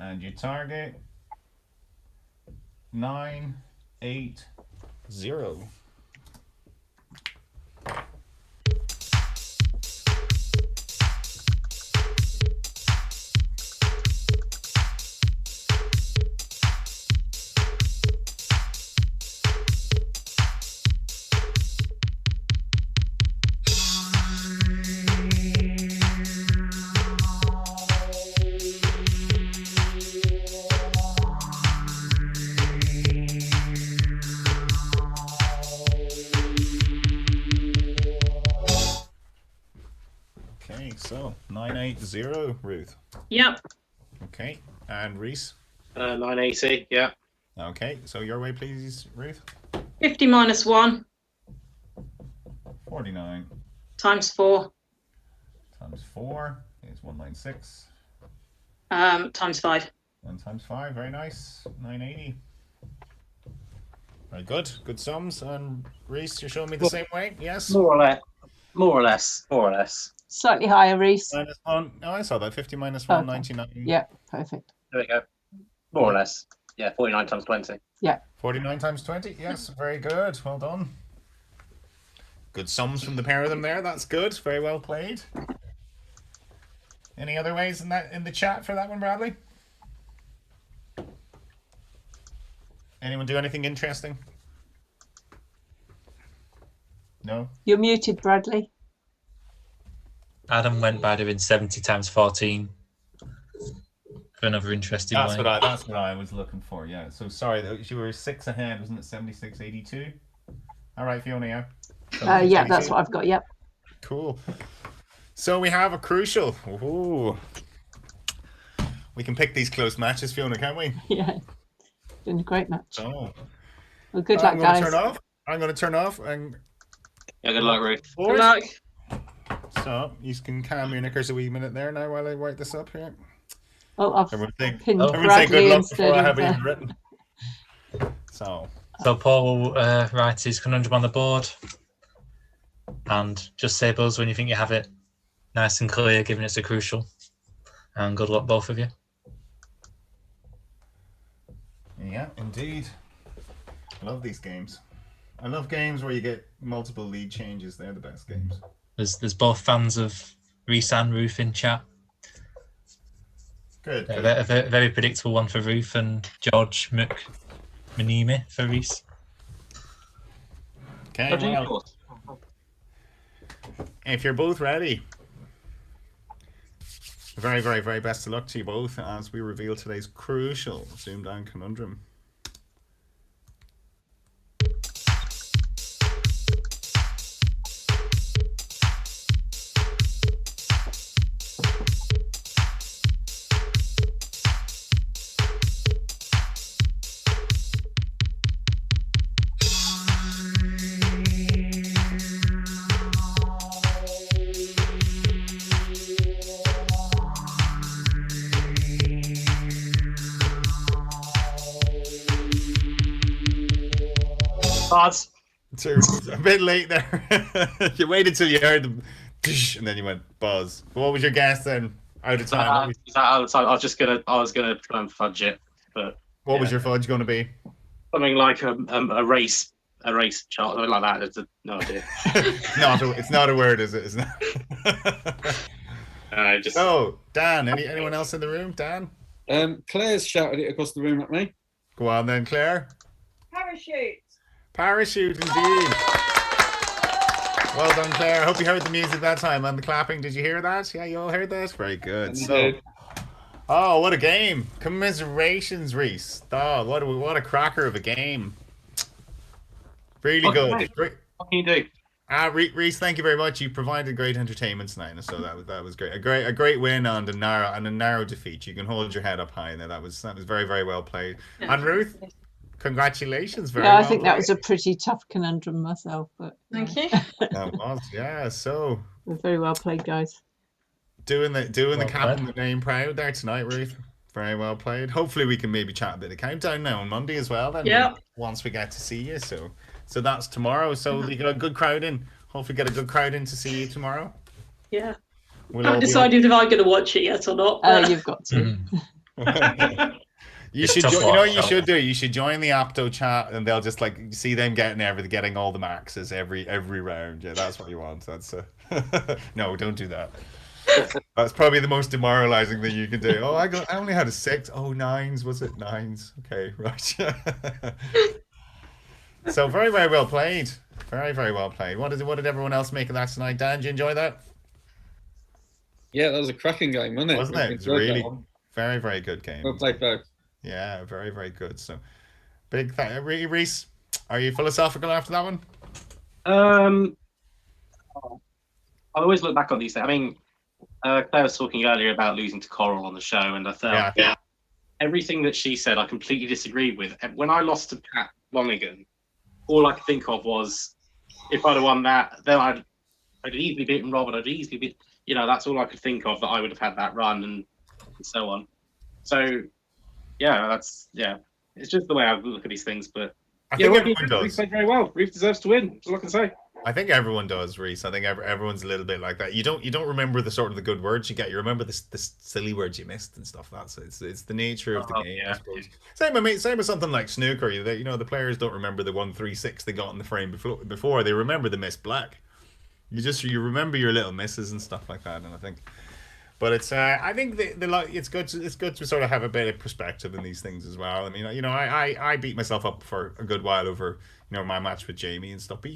And your target 9, 8, 0. So 980, Ruth. Yep. Okay, and Rhys. 980. Yeah. Okay, so your way, please, Ruth. 50 minus 1 49 times 4 times 4 is 196. times 5. And times 5, very nice. 980. Very good. Good sums. And Rhys, you're showing me the same way? Yes. More or less. Slightly higher, Rhys. -1. Oh, I saw that. 50 minus 1, Okay. 99. Yeah, perfect. There we go. More or less. Yeah, 49 times 20. 49 times 20. Yes, very good. Well done. Good sums from the pair of them there. That's good. Very well played. Any other ways in the chat for that one, Bradley? Anyone do anything interesting? No? You're muted, Bradley. Adam went by doing 70 times 14 for another interesting That's way. what I was looking for, yeah. So sorry, you were 6 ahead, wasn't it? 76.82. All right, Fiona, yeah. Yeah, that's what I've got. Yep. Cool. So we have a crucial. Ooh. We can pick these close matches, Fiona, can't we? Yeah. Been a great match. Oh. Well, good luck, guys. I'm going to turn off. And Yeah, good luck, Ruth. Good luck. So you can calm your knickers a wee minute there now while I write this up here. Oh, I've Everyone pinned say good Bradley luck instead before I have of, it even written. So Paul will write his conundrum on the board and just say buzz when you think you have it nice and clear, giving us a crucial. And good luck, both of you. yeah, indeed. I love these games. I love games where you get multiple lead changes. They're the best games. There's both fans of Rhys and Ruth in chat. Good. A very predictable one for Ruth and George McManimi for Rhys. Okay, well, if you're both ready, very, very, very best of luck to you both as we reveal today's crucial ZoomDown conundrum. Buzz. So a bit late there. You waited till you heard the and then you went buzz. What was your guess then? Out of time. I was gonna try and fudge it, but What was your fudge going to be? something like a race a race chart or like that. It's no idea. It's not a word, is it? It's not. Just. So, Dan, anyone else in the room? Dan? Claire's shouted it across the room at me. Go on then, Claire. Parachute. Parachute, indeed. Well done, Claire. I hope you heard the music that time and the clapping. Did you hear that? Yeah, you all heard that? Very good. So, oh, what a game. Commiserations, Rhys. Oh, what a cracker of a game. Really good. What can you do? Rhys, thank you very much. You provided great entertainment tonight, so that was great. A great win and a narrow defeat. You can hold your head up high there. That was very, very well played. And Ruth, congratulations. I think that was a pretty tough conundrum myself, but thank you. That was, yeah. So very well played, guys. Doing the cap and the name proud there tonight, Ruth. Very well played. Hopefully we can maybe chat a bit of countdown now on Monday as well. Then once we get to see you, so that's tomorrow. So we got a good crowd in. Hopefully get a good crowd in to see you tomorrow. Yeah. I haven't decided if I'm going to watch it yet or not. You've got to. You should. You know what you should do? You should join the Apto chat, and they'll just like see them getting all the maxes every round. Yeah, that's what you want. That's no, don't do that. That's probably the most demoralizing thing you can do. Oh, I only had a 6. Oh, 9s. Was it 9s? Okay, right. So very, very well played. Very, very well played. What did everyone else make of that tonight? Dan, did you enjoy that? Yeah, that was a cracking game, wasn't it? Wasn't it? It's really very, very good game. Well played, both. Yeah, very, very good. So, big thank you, Rhys. Are you philosophical after that one? I always look back on these things. I mean, Claire was talking earlier about losing to Coral on the show, and I thought, everything that she said, I completely disagreed with. And when I lost to Pat Lonergan, all I could think of was, if I'd have won that, then I'd easily beaten Robert. I'd easily beat, that's all I could think of, that I would have had that run and so on. So, it's just the way I look at these things. But I think everyone does. Ruth played very well. Ruth deserves to win. That's all I can say. I think everyone does, Rhys. I think everyone's a little bit like that. You don't remember the sort of the good words you get. You remember the silly words you missed and stuff. It's the nature of the game. I suppose. Same with something like snooker. The players don't remember the 1-3-6 they got in the frame before. They remember the missed black. You remember your little misses and stuff like that. And I think, but it's I think it's good to sort of have a bit of perspective in these things as well. I mean, I beat myself up for a good while over my match with Jamie and stuff, but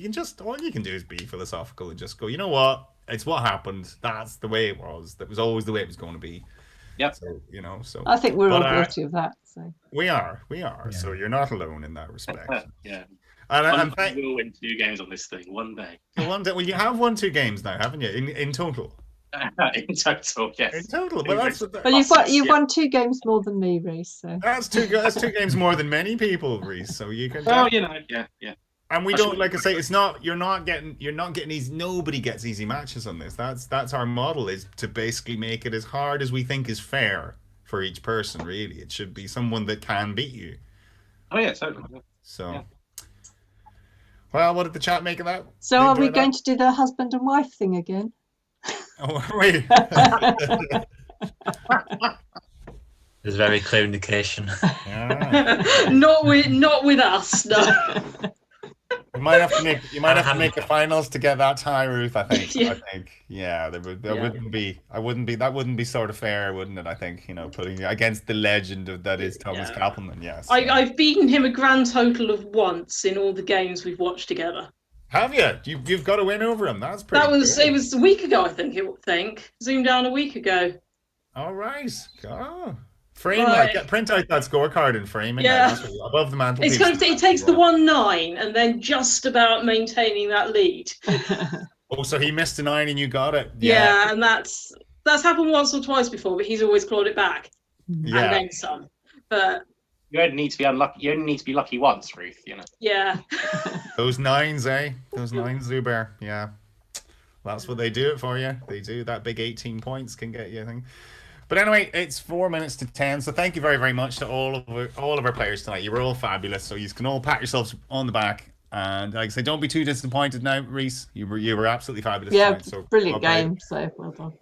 all you can do is be philosophical and just go, you know what, it's what happened, that's the way it was, that was always the way it was going to be. Yep. So I think we're all guilty of that, so we are so you're not alone in that respect. Yeah. And we'll win 2 games on this thing one day. Well, you have won 2 games now, haven't you, in total? In total, yes. In total, but you've won 2 games more than me, Rhys. So that's 2 games more than many people, Rhys. So you can. Well, yeah. And we don't, like I say, it's not. You're not getting easy. Nobody gets easy matches on this. That's our model, is to basically make it as hard as we think is fair for each person. Really, it should be someone that can beat you. Oh yeah, totally. So. Yeah. Well, what did the chat make of that? So are we going to do the husband and wife thing again? Oh, are we? There's very clear indication. Yeah. Not with us, no. You might have to make the finals to get that tie, Ruth. I think. Yeah. That wouldn't be sort of fair, wouldn't it? I think, putting against the legend that is Thomas Kappelman. Yes. I've beaten him a grand total of once in all the games we've watched together. Have you? You've got a win over him. That's pretty. It was a week ago, I think. ZoomDown a week ago. All right. Oh. Frame that. Print out that scorecard and frame it. Yeah. Above the mantelpiece. It takes the 1-9 and then just about maintaining that lead. Oh, so he missed a 9 and you got it. Yeah, and that's happened once or twice before, but he's always clawed it back. Yeah. And then some. But you only need to be unlucky. You only need to be lucky once, Ruth. Yeah. Those 9s, eh? Those 9s, Zubair. Yeah. That's what they do it for you. They do that. Big 18 points can get you, I think. But anyway, it's 4 minutes to 10. So thank you very, very much to all of our players tonight. You were all fabulous. So you can all pat yourselves on the back. And like I say, don't be too disappointed now, Rhys. You were absolutely fabulous. Yeah, tonight, so brilliant game. So well done.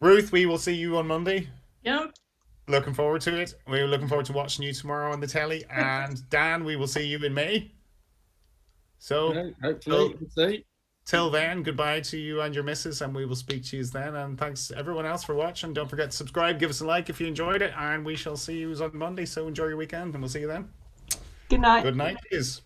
Ruth, we will see you on Monday. Yeah. Looking forward to it. We're looking forward to watching you tomorrow on the telly. And Dan, we will see you in May. So hopefully, we'll see. Till then, goodbye to you and your missus, and we will speak to you then. And thanks everyone else for watching. Don't forget to subscribe, give us a like if you enjoyed it, and we shall see you on Monday. So enjoy your weekend, and we'll see you then. Good night. Good night, is.